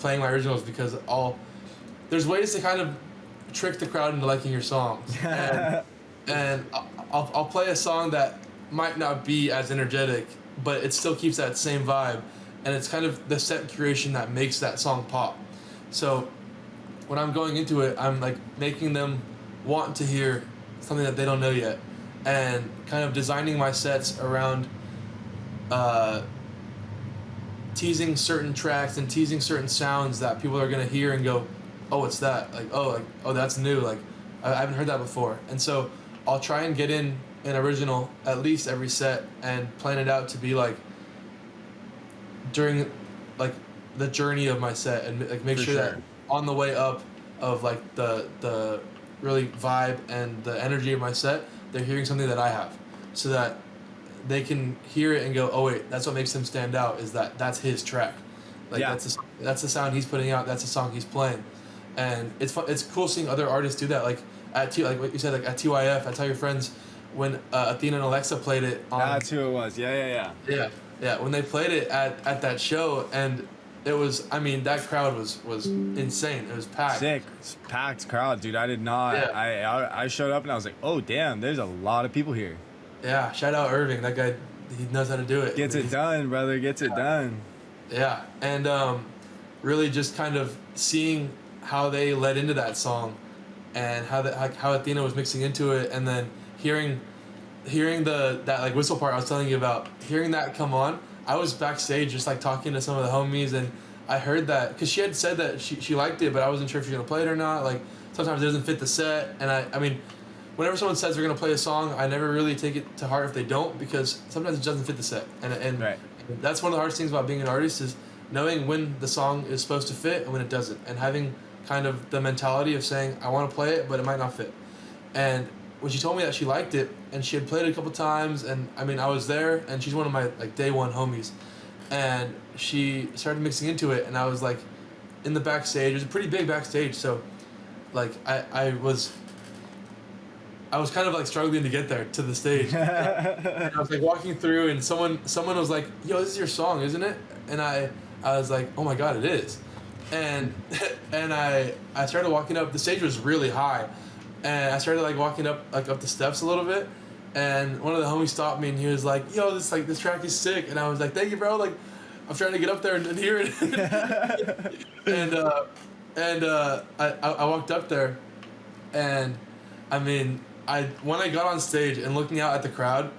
Speaker 2: playing my originals because there's ways to kind of trick the crowd into liking your songs. And I'll play a song that might not be as energetic, but it still keeps that same vibe, and it's kind of the set curation that makes that song pop. So when I'm going into it, I'm like making them want to hear something that they don't know yet, and kind of designing my sets around teasing certain tracks and teasing certain sounds that people are gonna hear and go, oh, it's that, like oh that's new, like I haven't heard that before. And so I'll try and get in an original at least every set and plan it out to be like during like the journey of my set, and like make sure that on the way up of like the really vibe and the energy of my set, they're hearing something that I have, so that they can hear it and go, oh wait, that's what makes him stand out, is that's his track, like that's the sound he's putting out, that's the song he's playing. And it's fun, it's cool seeing other artists do that, like like what you said, like at TYF, I tell your friends when Athena and Alexa played it on,
Speaker 1: that's who it was.
Speaker 2: yeah, when they played it at that show, and it was, I mean, that crowd was insane. It was packed.
Speaker 1: Sick. Packed crowd, dude. I did not.
Speaker 2: Yeah.
Speaker 1: I showed up and I was like, oh, damn, there's a lot of people here.
Speaker 2: Yeah, shout out Irving. That guy, he knows how to do it.
Speaker 1: Gets it done, brother. Gets it done.
Speaker 2: Yeah, and really just kind of seeing how they led into that song, and how Athena was mixing into it, and then hearing that like whistle part I was telling you about, hearing that come on. I was backstage just like talking to some of the homies, and I heard that because she had said that she liked it, but I wasn't sure if she was gonna play it or not. Like sometimes it doesn't fit the set, and I mean, whenever someone says they're gonna play a song, I never really take it to heart if they don't, because sometimes it doesn't fit the set, and
Speaker 1: right.
Speaker 2: That's one of the hardest things about being an artist, is knowing when the song is supposed to fit and when it doesn't, and having kind of the mentality of saying I want to play it, but it might not fit. And when she told me that she liked it, and she had played it a couple times, and I mean I was there, and she's one of my like day one homies, and she started mixing into it, and I was like in the backstage. It was a pretty big backstage, so like I was kind of like struggling to get there to the stage. And I was like walking through, and someone was like, yo, this is your song, isn't it? And I was like, oh my god, it is. And I started walking up. The stage was really high, and I started like walking up the steps a little bit, and one of the homies stopped me, and he was like, yo, this track is sick. And I was like, thank you, bro, like I'm trying to get up there and hear it. and I walked up there, and I mean, when I got on stage and looking out at the crowd,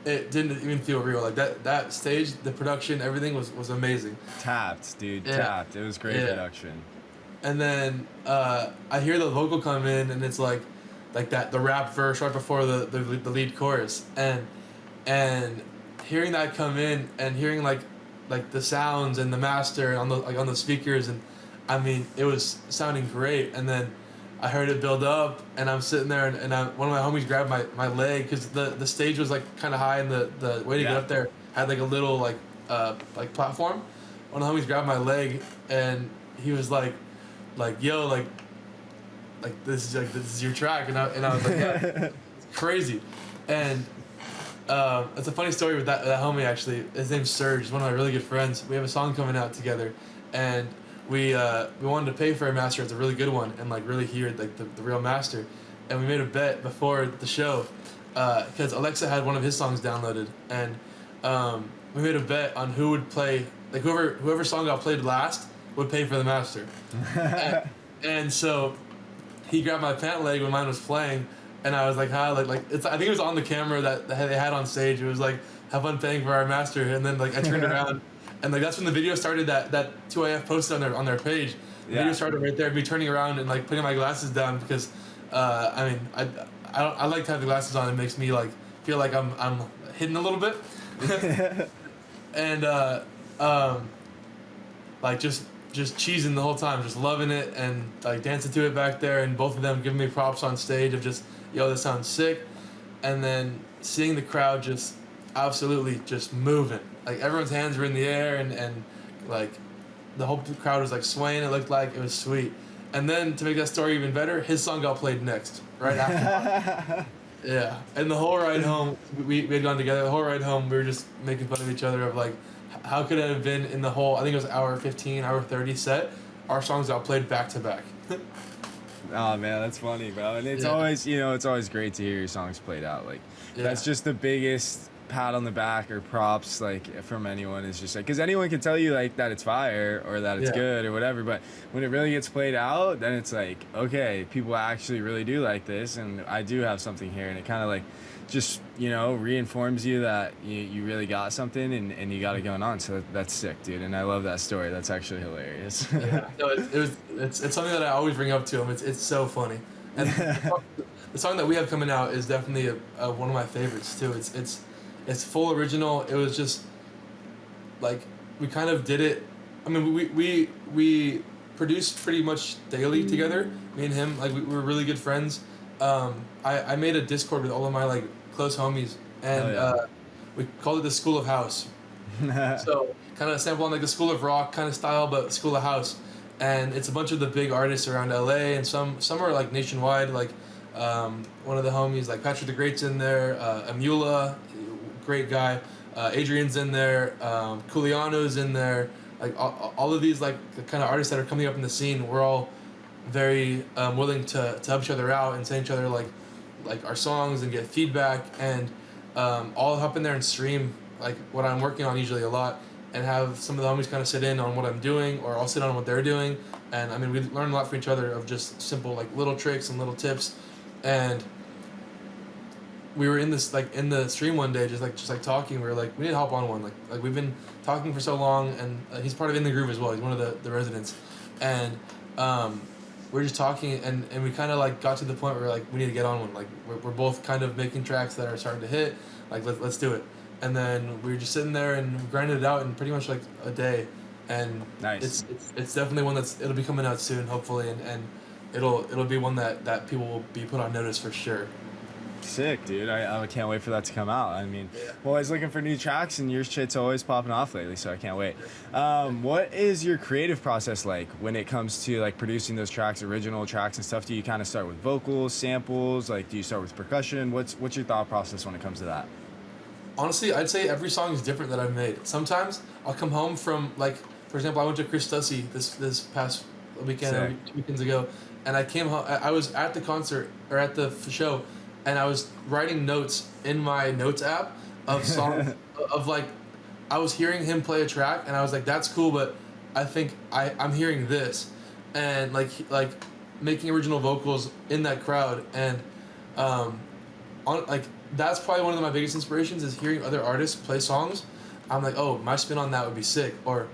Speaker 2: it didn't even feel real. Like that stage, the production, everything was amazing.
Speaker 1: Tapped, dude.
Speaker 2: Yeah.
Speaker 1: Tapped. It was great production.
Speaker 2: And then I hear the vocal come in, and it's like that, the rap verse right before the lead chorus, and hearing that come in, and hearing like the sounds and the master on the speakers, and I mean it was sounding great. And then I heard it build up, and I'm sitting there, and one of my homies grabbed my leg, because the stage was like kind of high, and the way to get up there had like a little like platform. One of the homies grabbed my leg, and he was like yo, this is your track, and I was like, yeah, it's crazy, and it's a funny story with that homie actually. His name's Serge. He's one of my really good friends. We have a song coming out together, and we wanted to pay for a master. It's a really good one, and like really hear like the real master, and we made a bet before the show, because Alexa had one of his songs downloaded, and we made a bet on who would play, like whoever song got played last would pay for the master, and so he grabbed my pant leg when mine was playing, and I was like, "How?" Like it's. I think it was on the camera that they had on stage. It was like, "Have fun paying for our master," and then like I turned around, and like that's when the video started. That 2AF posted on their page. The video started right there. Me turning around and like putting my glasses down because, I mean, I like to have the glasses on. It makes me like feel like I'm hidden a little bit, and like just cheesing the whole time, just loving it and like dancing to it back there, and both of them giving me props on stage of just, yo, this sounds sick, and then seeing the crowd just absolutely just moving, like everyone's hands were in the air, and like the whole crowd was like swaying. It looked like it was sweet, and then to make that story even better, his song got played next right after. Yeah, and the whole ride home, we had gone together. The whole ride home, we were just making fun of each other of like, how could it have been in the whole, I think it was hour 15, hour 30 set, our songs got played back to back.
Speaker 1: Oh man, that's funny, bro. And it's always, it's always great to hear your songs played out. Like, that's just the biggest pat on the back or props, like, from anyone. Is just like, because anyone can tell you like that it's fire or that it's good or whatever, but when it really gets played out, then it's like, okay, people actually really do like this, and I do have something here, and it kind of like just reinforms you that you really got something, and you got it going on. So that's sick, dude, and I love that story. That's actually hilarious.
Speaker 2: Yeah, no, it's something that I always bring up to him. It's so funny, and the song that we have coming out is definitely one of my favorites too. It's full original. It was just like we kind of did it. I mean, we produced pretty much daily together. Me and him, like we were really good friends. I made a Discord with all of my like close homies, and we called it the School of House. So kind of sample on like the School of Rock kind of style, but School of House, and it's a bunch of the big artists around LA, and some are like nationwide. Like one of the homies, like Patrick the Great's in there, Amula, great guy, Adrian's in there, Culiano's in there. Like all of these like the kind of artists that are coming up in the scene, we're all very willing to help each other out and send each other like our songs and get feedback, and I'll hop in there and stream like what I'm working on usually a lot, and have some of the homies kind of sit in on what I'm doing, or I'll sit on what they're doing, and I mean we learn a lot from each other of just simple like little tricks and little tips, and we were in this like in the stream one day just like talking. We were like, we need to hop on one, like we've been talking for so long, and he's part of In the Groove as well. He's one of the residents, and we were just talking, and we kind of like got to the point where like we need to get on one. Like we're both kind of making tracks that are starting to hit. Like let's do it. And then we were just sitting there and we grinded it out in pretty much like a day. And
Speaker 1: nice.
Speaker 2: It's definitely one it'll be coming out soon, hopefully, and it'll be one that people will be put on notice for sure.
Speaker 1: Sick, dude. I can't wait for that to come out. I mean, well, I was looking for new tracks, and your shit's always popping off lately, so I can't wait. What is your creative process like when it comes to like producing those tracks, original tracks and stuff? Do you kind of start with vocals, samples? Like, do you start with percussion? What's your thought process when it comes to that?
Speaker 2: Honestly, I'd say every song is different that I've made. Sometimes I'll come home from, like, for example, I went to Chris Stussy this past weekend, or 2 weekends ago, and I came home. I was at the concert or at the show, and I was writing notes in my notes app of songs of like, I was hearing him play a track, and I was like, that's cool, but I think I'm hearing this, and like making original vocals in that crowd, and that's probably one of my biggest inspirations is hearing other artists play songs. I'm like, oh, my spin on that would be sick, or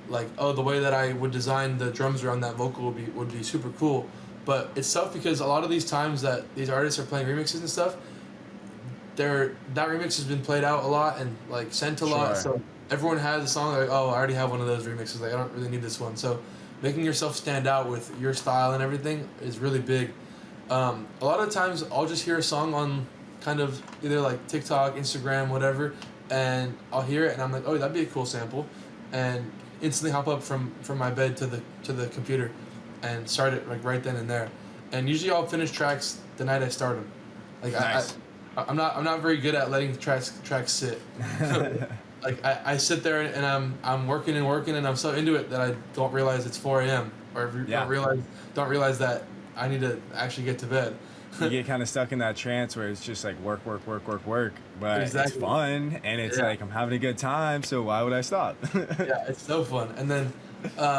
Speaker 2: like, oh, the way that I would design the drums around that vocal would be super cool. But it's tough because a lot of these times that these artists are playing remixes and stuff, that remix has been played out a lot and like sent a lot. So everyone has a song like, oh, I already have one of those remixes. Like, I don't really need this one. So making yourself stand out with your style and everything is really big. A lot of times I'll just hear a song on kind of either like TikTok, Instagram, whatever, and I'll hear it and I'm like, oh, that'd be a cool sample, and instantly hop up from my bed to the computer, and start it like right then and there. And usually I'll finish tracks the night I start them. Like
Speaker 1: Nice.
Speaker 2: I'm not very good at letting tracks sit. Like I sit there and I'm working and working and I'm so into it that I don't realize it's 4 a.m. or
Speaker 1: Yeah.
Speaker 2: don't realize that I need to actually get to bed.
Speaker 1: You get kind of stuck in that trance where it's just like work, but it's
Speaker 2: Exactly.
Speaker 1: fun and it's
Speaker 2: Yeah.
Speaker 1: like I'm having a good time, so why would I stop?
Speaker 2: Yeah, it's so fun. And then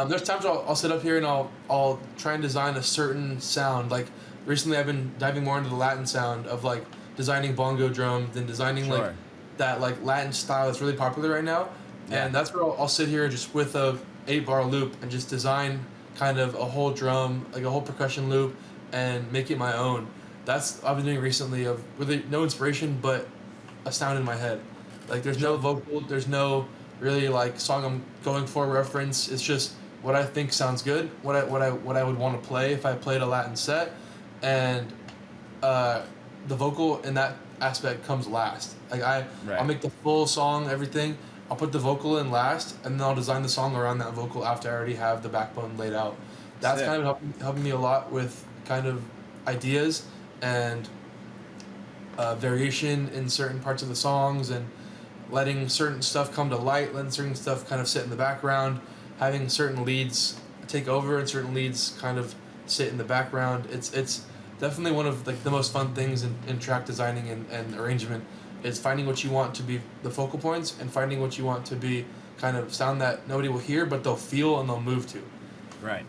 Speaker 2: there's times I'll sit up here and I'll try and design a certain sound. Like recently, I've been diving more into the Latin sound of like designing bongo drums and designing like
Speaker 1: Sure.
Speaker 2: that like Latin style that's really popular right now.
Speaker 1: Yeah.
Speaker 2: And that's where I'll sit here just with a 8-bar loop and just design kind of a whole drum, like a whole percussion loop, and make it my own. That's what I've been doing recently of really no inspiration but a sound in my head. Like there's no vocal, there's no really like song I'm going for reference. It's just what I think sounds good, what I would want to play if I played a Latin set, and the vocal in that aspect comes last. Like
Speaker 1: Right.
Speaker 2: I'll make the full song, everything. I'll put the vocal in last, and then I'll design the song around that vocal after I already have the backbone laid out. That's
Speaker 1: Sick.
Speaker 2: kind of helping me a lot with kind of ideas and variation in certain parts of the songs, and letting certain stuff come to light, letting certain stuff kind of sit in the background, having certain leads take over and certain leads kind of sit in the background. It's definitely one of like the most fun things in track designing and arrangement is finding what you want to be the focal points and finding what you want to be kind of sound that nobody will hear but they'll feel and they'll move to.
Speaker 1: Right.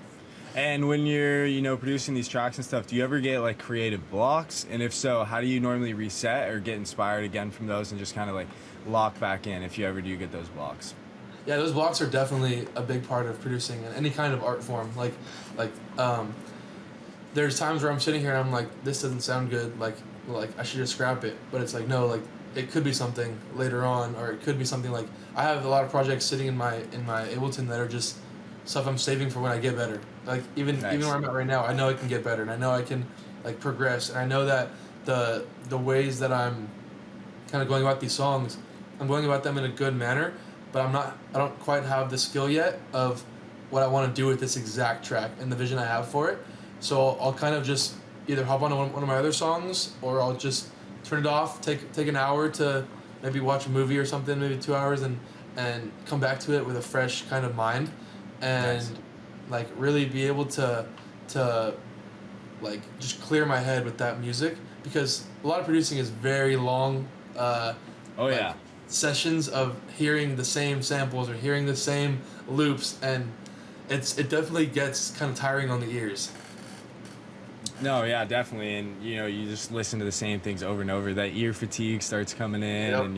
Speaker 1: And when you're, producing these tracks and stuff, do you ever get like creative blocks? And if so, how do you normally reset or get inspired again from those and just kind of like lock back in if you ever do get those blocks?
Speaker 2: Yeah, those blocks are definitely a big part of producing in any kind of art form. Like there's times where I'm sitting here and I'm like, this doesn't sound good. Like I should just scrap it. But it's like no, like it could be something later on, or it could be something like I have a lot of projects sitting in my Ableton that are just stuff I'm saving for when I get better. Like even
Speaker 1: Nice.
Speaker 2: where I'm at right now, I know I can get better, and I know I can like progress, and I know that the ways that I'm kind of going about these songs, I'm going about them in a good manner, but I don't quite have the skill yet of what I want to do with this exact track and the vision I have for it. So I'll kind of just either hop on one of my other songs, or I'll just turn it off, take an hour to maybe watch a movie or something, maybe 2 hours, and come back to it with a fresh kind of mind, and
Speaker 1: Nice.
Speaker 2: like really be able to like just clear my head with that music, because a lot of producing is very long
Speaker 1: Oh,
Speaker 2: like,
Speaker 1: yeah.
Speaker 2: sessions of hearing the same samples or hearing the same loops, and it definitely gets kind of tiring on the ears.
Speaker 1: No, yeah, definitely. And, you just listen to the same things over and over. That ear fatigue starts coming in,
Speaker 2: Yep.
Speaker 1: and,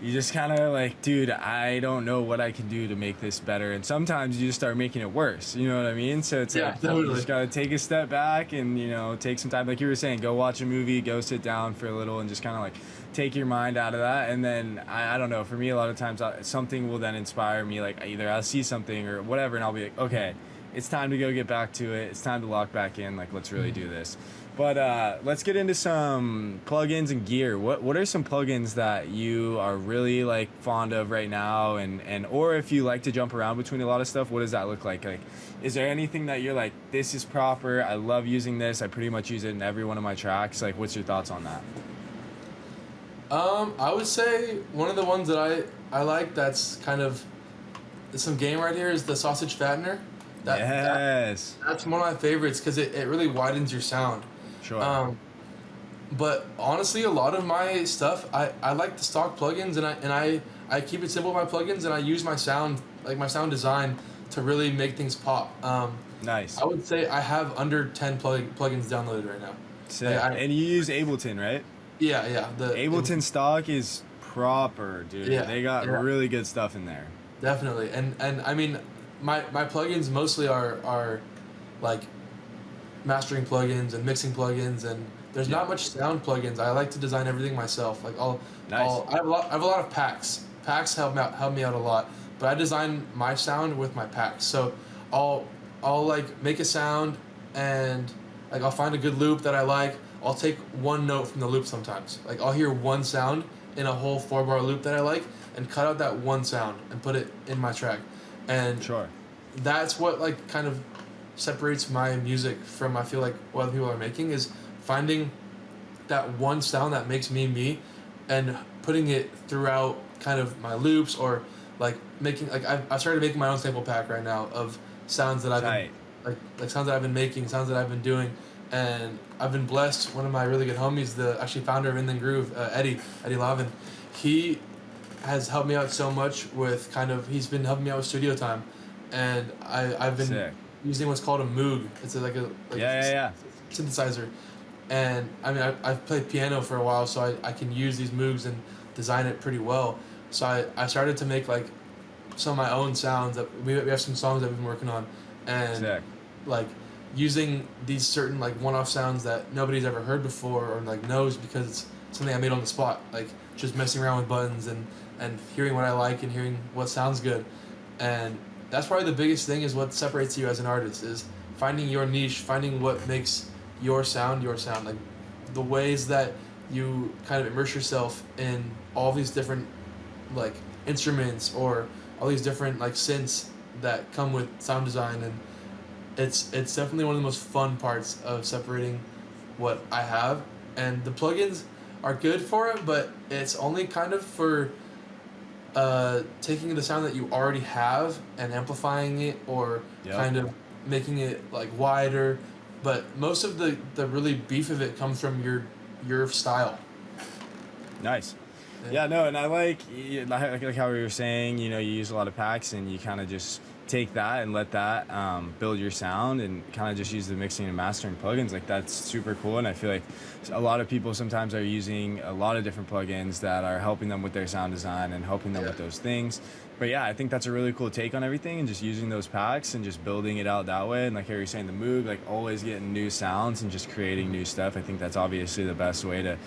Speaker 1: you just kind of like, dude, I don't know what I can do to make this better. And sometimes you just start making it worse. You know what I mean? So it's
Speaker 2: Yeah,
Speaker 1: like, you
Speaker 2: totally.
Speaker 1: just got to take a step back and, take some time. Like you were saying, go watch a movie, go sit down for a little and just kind of like take your mind out of that. And then, I don't know, for me, a lot of times something will then inspire me. Like either I'll see something or whatever, and I'll be like, okay, it's time to go get back to it. It's time to lock back in. Like, let's really do this. But let's get into some plugins and gear. What are some plugins that you are really like fond of right now, and or if you like to jump around between a lot of stuff, what does that look like? Like, is there anything that you're like, this is proper, I love using this, I pretty much use it in every one of my tracks? Like, what's your thoughts on that?
Speaker 2: I would say one of the ones that I like that's kind of some game right here is the sausage fattener.
Speaker 1: Yes.
Speaker 2: That's one of my favorites because it really widens your sound.
Speaker 1: Sure.
Speaker 2: But honestly, a lot of my stuff, I like the stock plugins, and I keep it simple with my plugins, and I use my sound, like my sound design, to really make things pop.
Speaker 1: Nice.
Speaker 2: I would say I have under 10 plugins downloaded right now.
Speaker 1: Sick.
Speaker 2: Yeah,
Speaker 1: And you use Ableton, right?
Speaker 2: Yeah.
Speaker 1: Ableton stock is proper, dude.
Speaker 2: Yeah,
Speaker 1: They got
Speaker 2: yeah.
Speaker 1: really good stuff in there.
Speaker 2: Definitely, and I mean, my plugins mostly are like mastering plugins and mixing plugins, and there's not much sound plugins. I like to design everything myself. Like
Speaker 1: Nice.
Speaker 2: I have a lot of packs. Packs help me out a lot, but I design my sound with my packs. So I'll like make a sound, and like I'll find a good loop that I like. I'll take one note from the loop sometimes. Like I'll hear one sound in a whole 4-bar loop that I like, and cut out that one sound and put it in my track. And
Speaker 1: Sure.
Speaker 2: that's what like kind of separates my music from, I feel like, what other people are making, is finding that one sound that makes me me, and putting it throughout kind of my loops, or like making like I started making my own sample pack right now of sounds that I've been
Speaker 1: Tight.
Speaker 2: like sounds that I've been making, sounds that I've been doing, and I've been blessed. One of my really good homies, the actually founder of Inland Groove, Eddie Lavin, he has helped me out so much with kind of, he's been helping me out with studio time, and I've been
Speaker 1: Sick.
Speaker 2: using what's called a Moog. It's like a
Speaker 1: Yeah.
Speaker 2: synthesizer, and I mean I've played piano for a while, so I can use these Moogs and design it pretty well. So I started to make like some of my own sounds. That we have some songs that we've been working on, and
Speaker 1: Sick.
Speaker 2: like using these certain like one-off sounds that nobody's ever heard before or like knows, because it's something I made on the spot, like just messing around with buttons and hearing what I like and hearing what sounds good. And that's probably the biggest thing, is what separates you as an artist, is finding your niche, finding what makes your sound, like the ways that you kind of immerse yourself in all these different like instruments, or all these different like synths that come with sound design. And it's definitely one of the most fun parts of separating what I have. And the plugins are good for it, but it's only kind of for taking the sound that you already have and amplifying it, or
Speaker 1: Yep.
Speaker 2: kind of making it like wider. But most of the really beef of it comes from your style.
Speaker 1: Nice. Yeah, no, and I like how we were saying, you use a lot of packs, and you kind of just take that and let that build your sound, and kind of just use the mixing and mastering plugins. Like, that's super cool. And I feel like a lot of people sometimes are using a lot of different plugins that are helping them with their sound design and helping them with those things. But yeah, I think that's a really cool take on everything, and just using those packs and just building it out that way. And like how you're saying, the Moog, like always getting new sounds and just creating new stuff. I think that's obviously the best way to,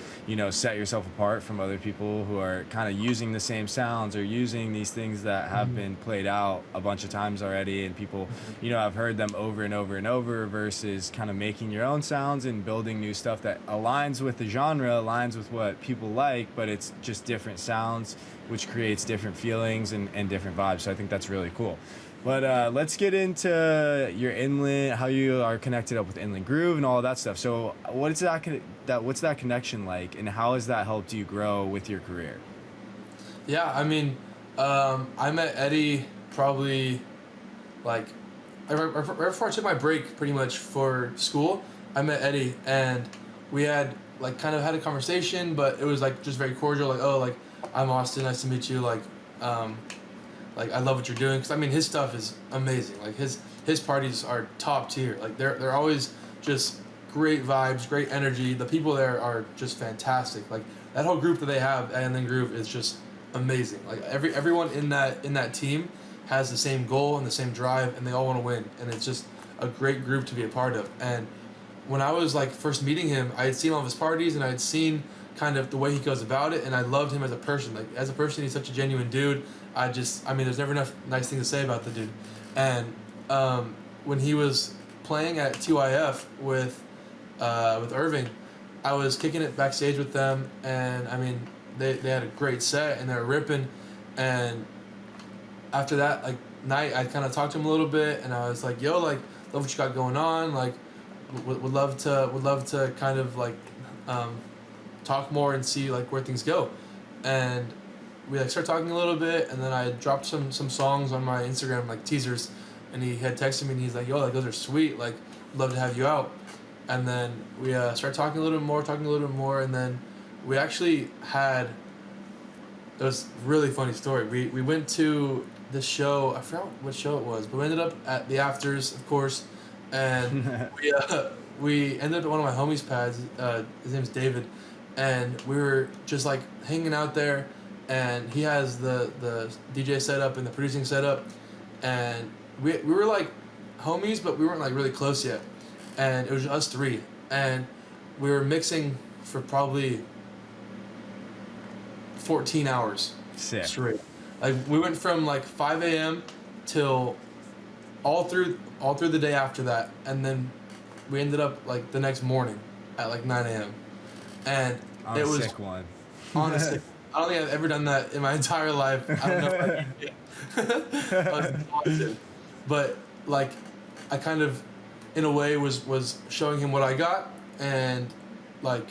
Speaker 1: set yourself apart from other people who are kind of using the same sounds, or using these things that have been played out a bunch of times already, and people, have heard them over and over and over, versus kind of making your own sounds and building new stuff that aligns with the genre, aligns with what people like, but it's just different sounds, which creates different feelings and different vibes. So I think that's really cool. But let's get into your Inland, how you are connected up with Inland Groove and all of that stuff. So what's that connection like, and how has that helped you grow with your career?
Speaker 2: Yeah, I mean, I met Eddie probably like right before I took my break, pretty much for school. I met Eddie, and we had like kind of had a conversation, but it was like just very cordial. Like, oh, like I'm Austin, nice to meet you. Like I love what you're doing, because I mean his stuff is amazing. Like his parties are top tier. Like they're always just great vibes, great energy. The people there are just fantastic. Like that whole group that they have at Inland Groove is just amazing. Like everyone in that team has the same goal and the same drive, and they all want to win. And it's just a great group to be a part of. And when I was like first meeting him, I had seen all of his parties, and I had seen kind of the way he goes about it, and I loved him as a person. Like as a person, he's such a genuine dude. I mean, there's never enough nice things to say about the dude. And when he was playing at TYF with Irving, I was kicking it backstage with them, and I mean, they had a great set, and they were ripping. And after that like night, I kind of talked to him a little bit, and I was like, yo, like, love what you got going on. Like, would love to kind of like talk more and see like where things go. And we like started talking a little bit, and then I dropped some songs on my Instagram, like teasers, and he had texted me, and he's like, yo, like those are sweet, like love to have you out. And then we started talking a little bit more, and then we actually had, it was a really funny story. We went to this show, I forgot what show it was, but we ended up at the Afters, of course, and we ended up at one of my homies' pads. His name's David, and we were just like hanging out there, and he has the DJ setup and the producing setup, and we were like homies, but we weren't like really close yet, and it was just us three, and we were mixing for probably 14 hours.
Speaker 1: Sick.
Speaker 2: Straight. Like we went from like 5 a.m. till all through the day after that, and then we ended up like the next morning at like 9 a.m. and it was
Speaker 1: sick one.
Speaker 2: Honestly, I don't think I've ever done that in my entire life. I don't know if I can I was exhausted. But like, I kind of, in a way, was showing him what I got, and like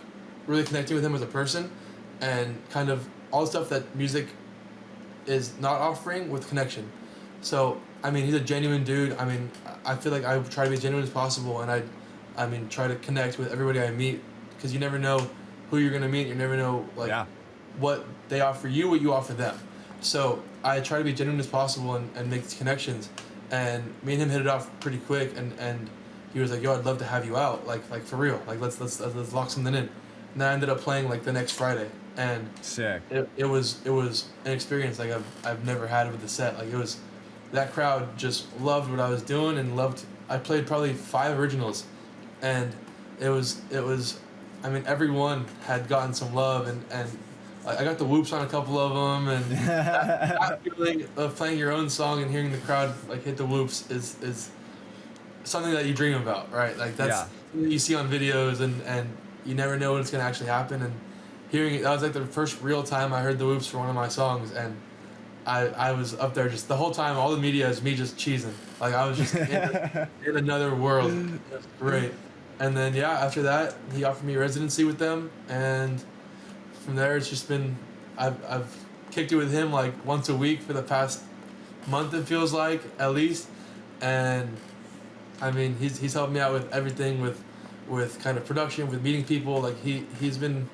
Speaker 2: really connecting with him as a person, and kind of all the stuff that music is not offering with connection. So I mean, he's a genuine dude. I mean, I feel like I try to be as genuine as possible, and I mean, try to connect with everybody I meet, because you never know who you're gonna meet. You never know like
Speaker 1: Yeah.
Speaker 2: what they offer you, what you offer them. So I try to be genuine as possible and make these connections. And me and him hit it off pretty quick, and he was like, "Yo, I'd love to have you out, like for real. Like let's lock something in." And then I ended up playing like the next Friday, and
Speaker 1: Sick.
Speaker 2: it was an experience like I've never had with the set. Like it was, that crowd just loved what I was doing and loved. I played probably 5 originals, and it was, I mean, everyone had gotten some love, and I got the whoops on a couple of them, and that feeling of playing your own song and hearing the crowd like hit the whoops is something that you dream about, right? Like that's
Speaker 1: Yeah.
Speaker 2: something you see on videos, and you never know when it's gonna actually happen. And hearing it, that was like the first real time I heard the whoops for one of my songs, and I was up there just the whole time. All the media is me just cheesing, like I was just in another world. It was great. And then yeah, after that he offered me residency with them, and from there it's just been, I've kicked it with him like once a week for the past month, it feels like, at least. And I mean, he's helped me out with everything, with kind of production, with meeting people. Like he's been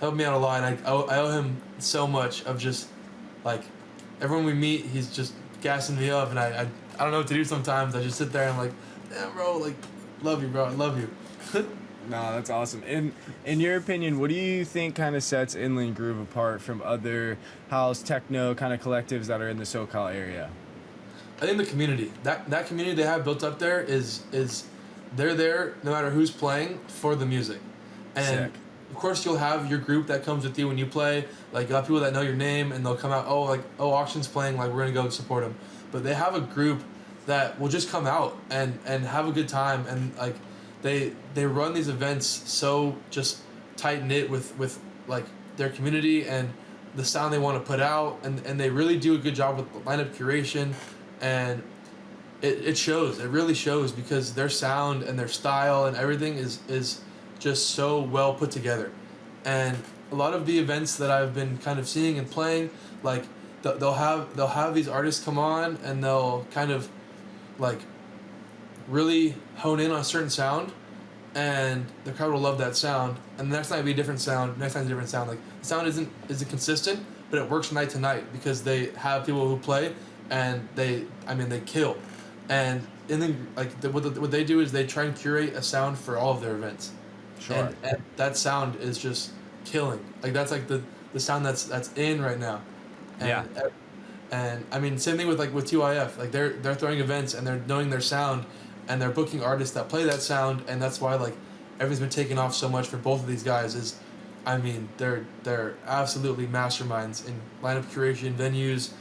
Speaker 2: helping me out a lot, and I owe him so much of just like everyone we meet, he's just gassing me up, and I don't know what to do sometimes. I just sit there and I'm like, yeah, bro, like, love you, bro, I love you.
Speaker 1: No, that's awesome. In your opinion, what do you think kind of sets Inland Groove apart from other house techno kind of collectives that are in the SoCal area?
Speaker 2: I think the community, that community they have built up there is they're there no matter who's playing for the music. And
Speaker 1: Sick.
Speaker 2: of course you'll have your group that comes with you when you play. Like you'll have people that know your name, and they'll come out, oh, like, oh, Auxtin's playing, like we're gonna go support him. But they have a group that will just come out and have a good time, and like they run these events so just tight knit with like their community and the sound they want to put out, and they really do a good job with lineup curation. And it shows, it really shows, because their sound and their style and everything is just so well put together. And a lot of the events that I've been kind of seeing and playing, like they'll have these artists come on, and they'll kind of like really hone in on a certain sound, and the crowd will love that sound, and the next night will be a different sound, next time a different sound. Like the sound isn't consistent, but it works night to night because they have people who play, and they kill. And then like what they do is they try and curate a sound for all of their events.
Speaker 1: Sure.
Speaker 2: And that sound is just killing. Like that's like the sound that's in right now. And,
Speaker 1: Yeah.
Speaker 2: And I mean, same thing with TYF. Like they're throwing events, and they're knowing their sound, and they're booking artists that play that sound, and that's why like everything's been taking off so much for both of these guys. Is, I mean, they're absolutely masterminds in lineup curation, venues,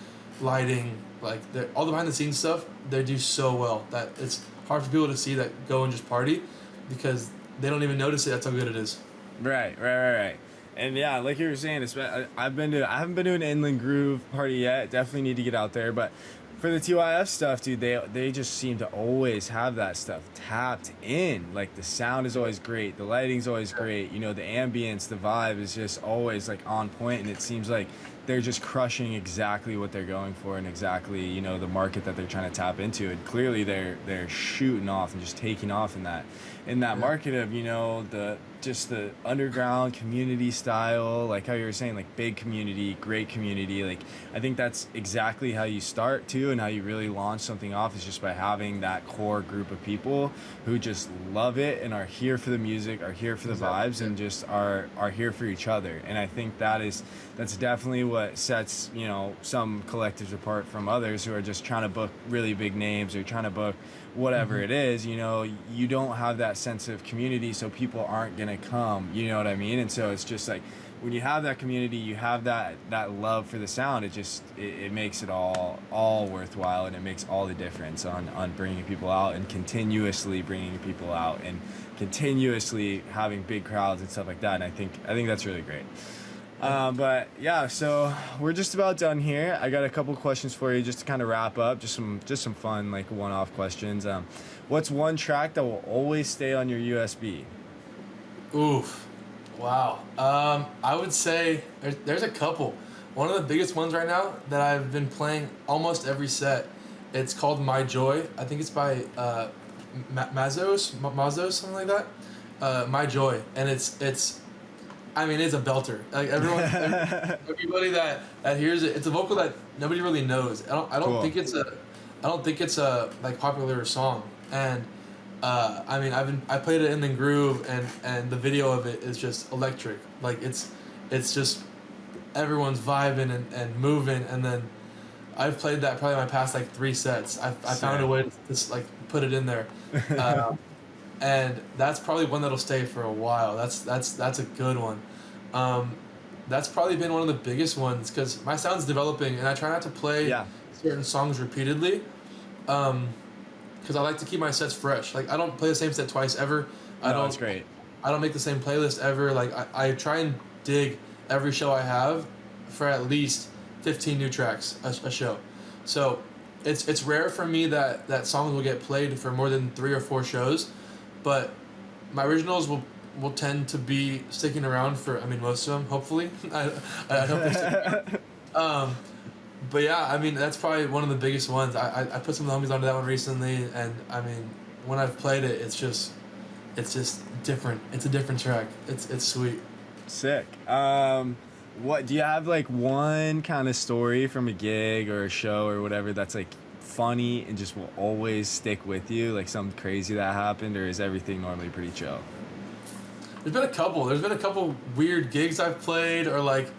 Speaker 2: lighting, like all the behind the scenes stuff. They do so well that it's hard for people to see that go and just party, because they don't even notice it. That's how good it is.
Speaker 1: Right. And yeah, like you were saying, I haven't been to an Inland Groove party yet. Definitely need to get out there. But for the TYF stuff, dude, they just seem to always have that stuff tapped in. Like the sound is always great, the lighting's always great. You know, the ambience, the vibe is just always like on point, and it seems like they're just crushing exactly what they're going for, and exactly, you know, the market that they're trying to tap into. And clearly they're shooting off and just taking off in that market of, you know, the underground community style, like how you were saying, like big community, great community. Like I think that's exactly how you start too, and how you really launch something off, is just by having that core group of people who just love it and are here for the music, are here for the vibes, and just are here for each other. And I think that's definitely what sets, you know, some collectives apart from others who are just trying to book really big names or trying to book whatever it is. You know, you don't have that sense of community, so people aren't gonna come, you know what I mean? And so it's just like, when you have that community, you have that love for the sound, it makes it all worthwhile, and it makes all the difference on bringing people out, and continuously bringing people out, and continuously having big crowds and stuff like that. And I think that's really great. But yeah, so we're just about done here. I got a couple questions for you just to kind of wrap up. Just some fun like one-off questions. What's one track that will always stay on your USB?
Speaker 2: Oof. Wow. I would say there's a couple. One of the biggest ones right now that I've been playing almost every set. It's called My Joy. I think it's by Mazos, something like that. My Joy, and it's. I mean, it's a belter. Like everybody that hears it, it's a vocal that nobody really knows. I don't
Speaker 1: Cool.
Speaker 2: think it's a like popular song. And I mean, I played it in the groove, and the video of it is just electric. Like it's just everyone's vibing and moving. And then I've played that probably my past like 3 sets. I found a way to just like put it in there. And that's probably one that'll stay for a while. That's a good one. That's probably been one of the biggest ones because my sound's developing, and I try not to play
Speaker 1: Yeah.
Speaker 2: certain songs repeatedly, because I like to keep my sets fresh. Like I don't play the same set twice ever.
Speaker 1: No, it's great.
Speaker 2: I don't make the same playlist ever. Like I try and dig every show I have for at least 15 new tracks a show. So it's rare for me that songs will get played for more than 3 or 4 shows. But my originals will tend to be sticking around for, I mean, most of them, hopefully. I hope they stick around. But yeah, I mean, that's probably one of the biggest ones. I put some of the homies onto that one recently, and I mean, when I've played it, it's just different. It's a different track. It's sweet.
Speaker 1: Sick. What do you have like one kind of story from a gig or a show or whatever that's like funny and just will always stick with you, like something crazy that happened, or is everything normally pretty chill?
Speaker 2: There's been a couple. There's been a couple weird gigs I've played, or like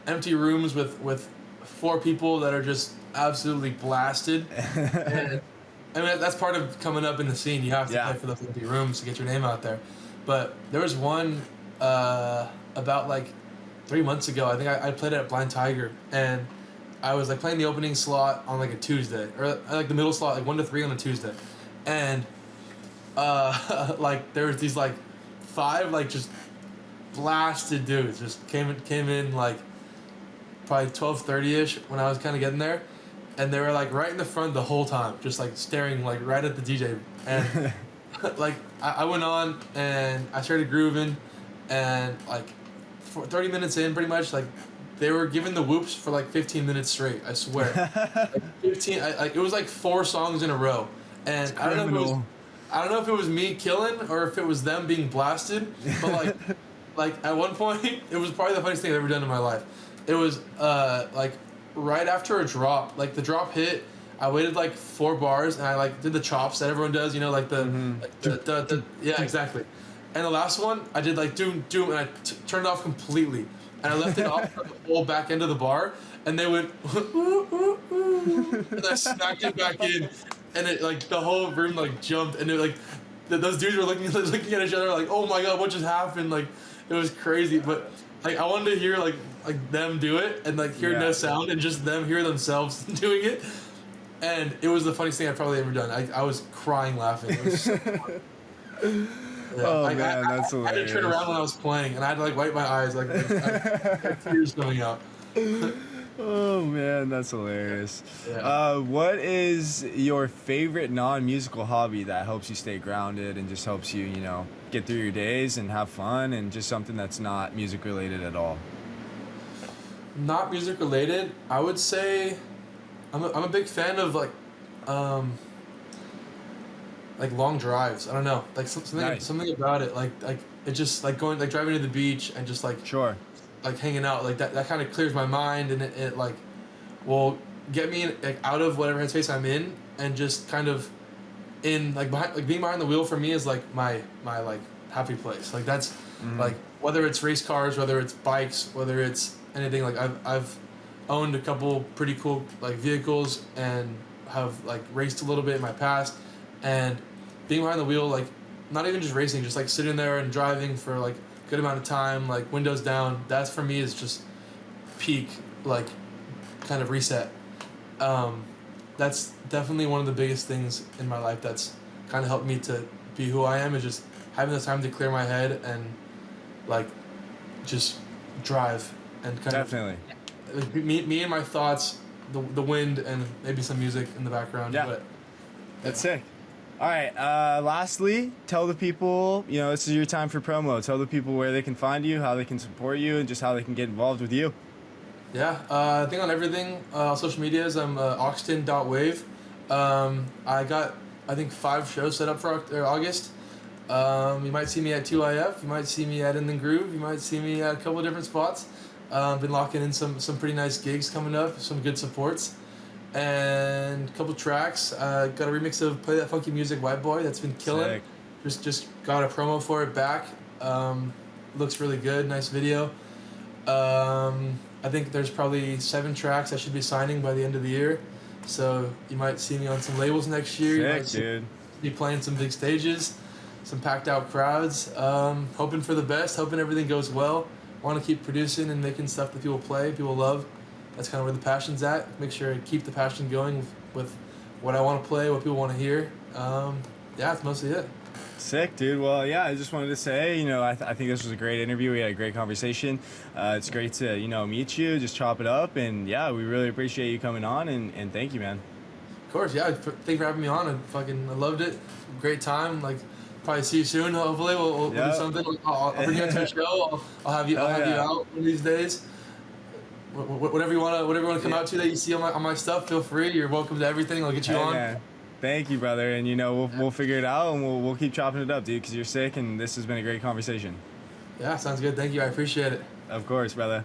Speaker 2: empty rooms with 4 people that are just absolutely blasted. And I mean, that's part of coming up in the scene. You have to play for those empty rooms to get your name out there. But there was one about like 3 months ago. I think I played at Blind Tiger, and I was like playing the opening slot on like a Tuesday, or like the middle slot, like 1 to 3 on a Tuesday, and like there was these like 5 like just blasted dudes just came in like probably 12:30ish when I was kind of getting there, and they were like right in the front the whole time, just like staring like right at the DJ, and like I went on and I started grooving, and like 30 minutes in, pretty much like they were giving the whoops for like 15 minutes straight. I swear, like 15. Like it was like 4 songs in a row, and I don't know if it was me killing or if it was them being blasted, but like at one point it was probably the funniest thing I've ever done in my life. It was like right after a drop, like the drop hit. I waited like 4 bars and I like did the chops that everyone does, you know, like the yeah, exactly. And the last one I did like doom and I turned it off completely, and I left it off for the whole back end of the bar, and they went ooh, ooh, ooh, and I smacked it back in, and it like the whole room like jumped, and it like those dudes were looking at each other like, oh my god, what just happened? Like it was crazy, but like I wanted to hear like them do it and like hear no sound and just them hear themselves doing it, and it was the funniest thing I've probably ever done. I was crying laughing. It was so fun. Yeah.
Speaker 1: Oh
Speaker 2: like,
Speaker 1: man, that's hilarious.
Speaker 2: I had to turn around when I was playing, and I had to like wipe my eyes, like I had tears coming out.
Speaker 1: Oh man, that's hilarious.
Speaker 2: Yeah.
Speaker 1: What is your favorite non-musical hobby that helps you stay grounded and just helps you, get through your days and have fun, and just something that's not music related at all?
Speaker 2: Not music related. I would say I'm a big fan of like long drives. I don't know, like something about it, like it just like going like driving to the beach and just like
Speaker 1: Sure.
Speaker 2: like hanging out like that kind of clears my mind, and it like will get me like out of whatever headspace I'm in, and just kind of in like behind, like being behind the wheel for me is like my like happy place. Like that's like whether it's race cars, whether it's bikes, whether it's anything. Like I've owned a couple pretty cool like vehicles and have like raced a little bit in my past, and being behind the wheel, like not even just racing, just like sitting there and driving for like good amount of time, like windows down, that's for me is just peak like kind of reset. That's definitely one of the biggest things in my life that's kind of helped me to be who I am, is just having the time to clear my head and like just drive. and kind
Speaker 1: Definitely.
Speaker 2: of me and my thoughts, the wind, and maybe some music in the background.
Speaker 1: Yeah.
Speaker 2: But
Speaker 1: That's sick. All right. Lastly, tell the people, this is your time for promo. Tell the people where they can find you, how they can support you, and just how they can get involved with you.
Speaker 2: yeah, I think on everything, social medias, I'm Auxtin.wav. I got, I think, 5 shows set up for August. You might see me at 2IF. You might see me at In the Groove. You might see me at a couple of different spots. Been locking in some pretty nice gigs coming up, some good supports, and a couple tracks. Got a remix of Play That Funky Music, White Boy, that's been killing.
Speaker 1: Sick.
Speaker 2: Just got a promo for it back. Looks really good. Nice video. I think there's probably 7 tracks I should be signing by the end of the year. So you might see me on some labels next year. You might
Speaker 1: Sick, dude.
Speaker 2: be playing some big stages, some packed out crowds. Hoping for the best, hoping everything goes well. Want to keep producing and making stuff that people play, people love. That's kind of where the passion's at. Make sure I keep the passion going with what I want to play, what people want to hear. Yeah, that's mostly it.
Speaker 1: Sick, dude. Well, yeah, I just wanted to say, I think this was a great interview. We had a great conversation. It's great to, meet you, just chop it up. And yeah, we really appreciate you coming on, and thank you, man.
Speaker 2: Of course, yeah. Thank you for having me on. I loved it. Great time. Like, probably see you soon. Hopefully, we'll do something. I'll bring you to a show. I'll have you you out one of these days. Whatever you want to come out to that you see on my stuff, feel free. You're welcome to everything. I'll get you on.
Speaker 1: Man. Thank you, brother. And we'll figure it out, and we'll keep chopping it up, dude. Because you're sick, and this has been a great conversation.
Speaker 2: Yeah, sounds good. Thank you. I appreciate it.
Speaker 1: Of course, brother.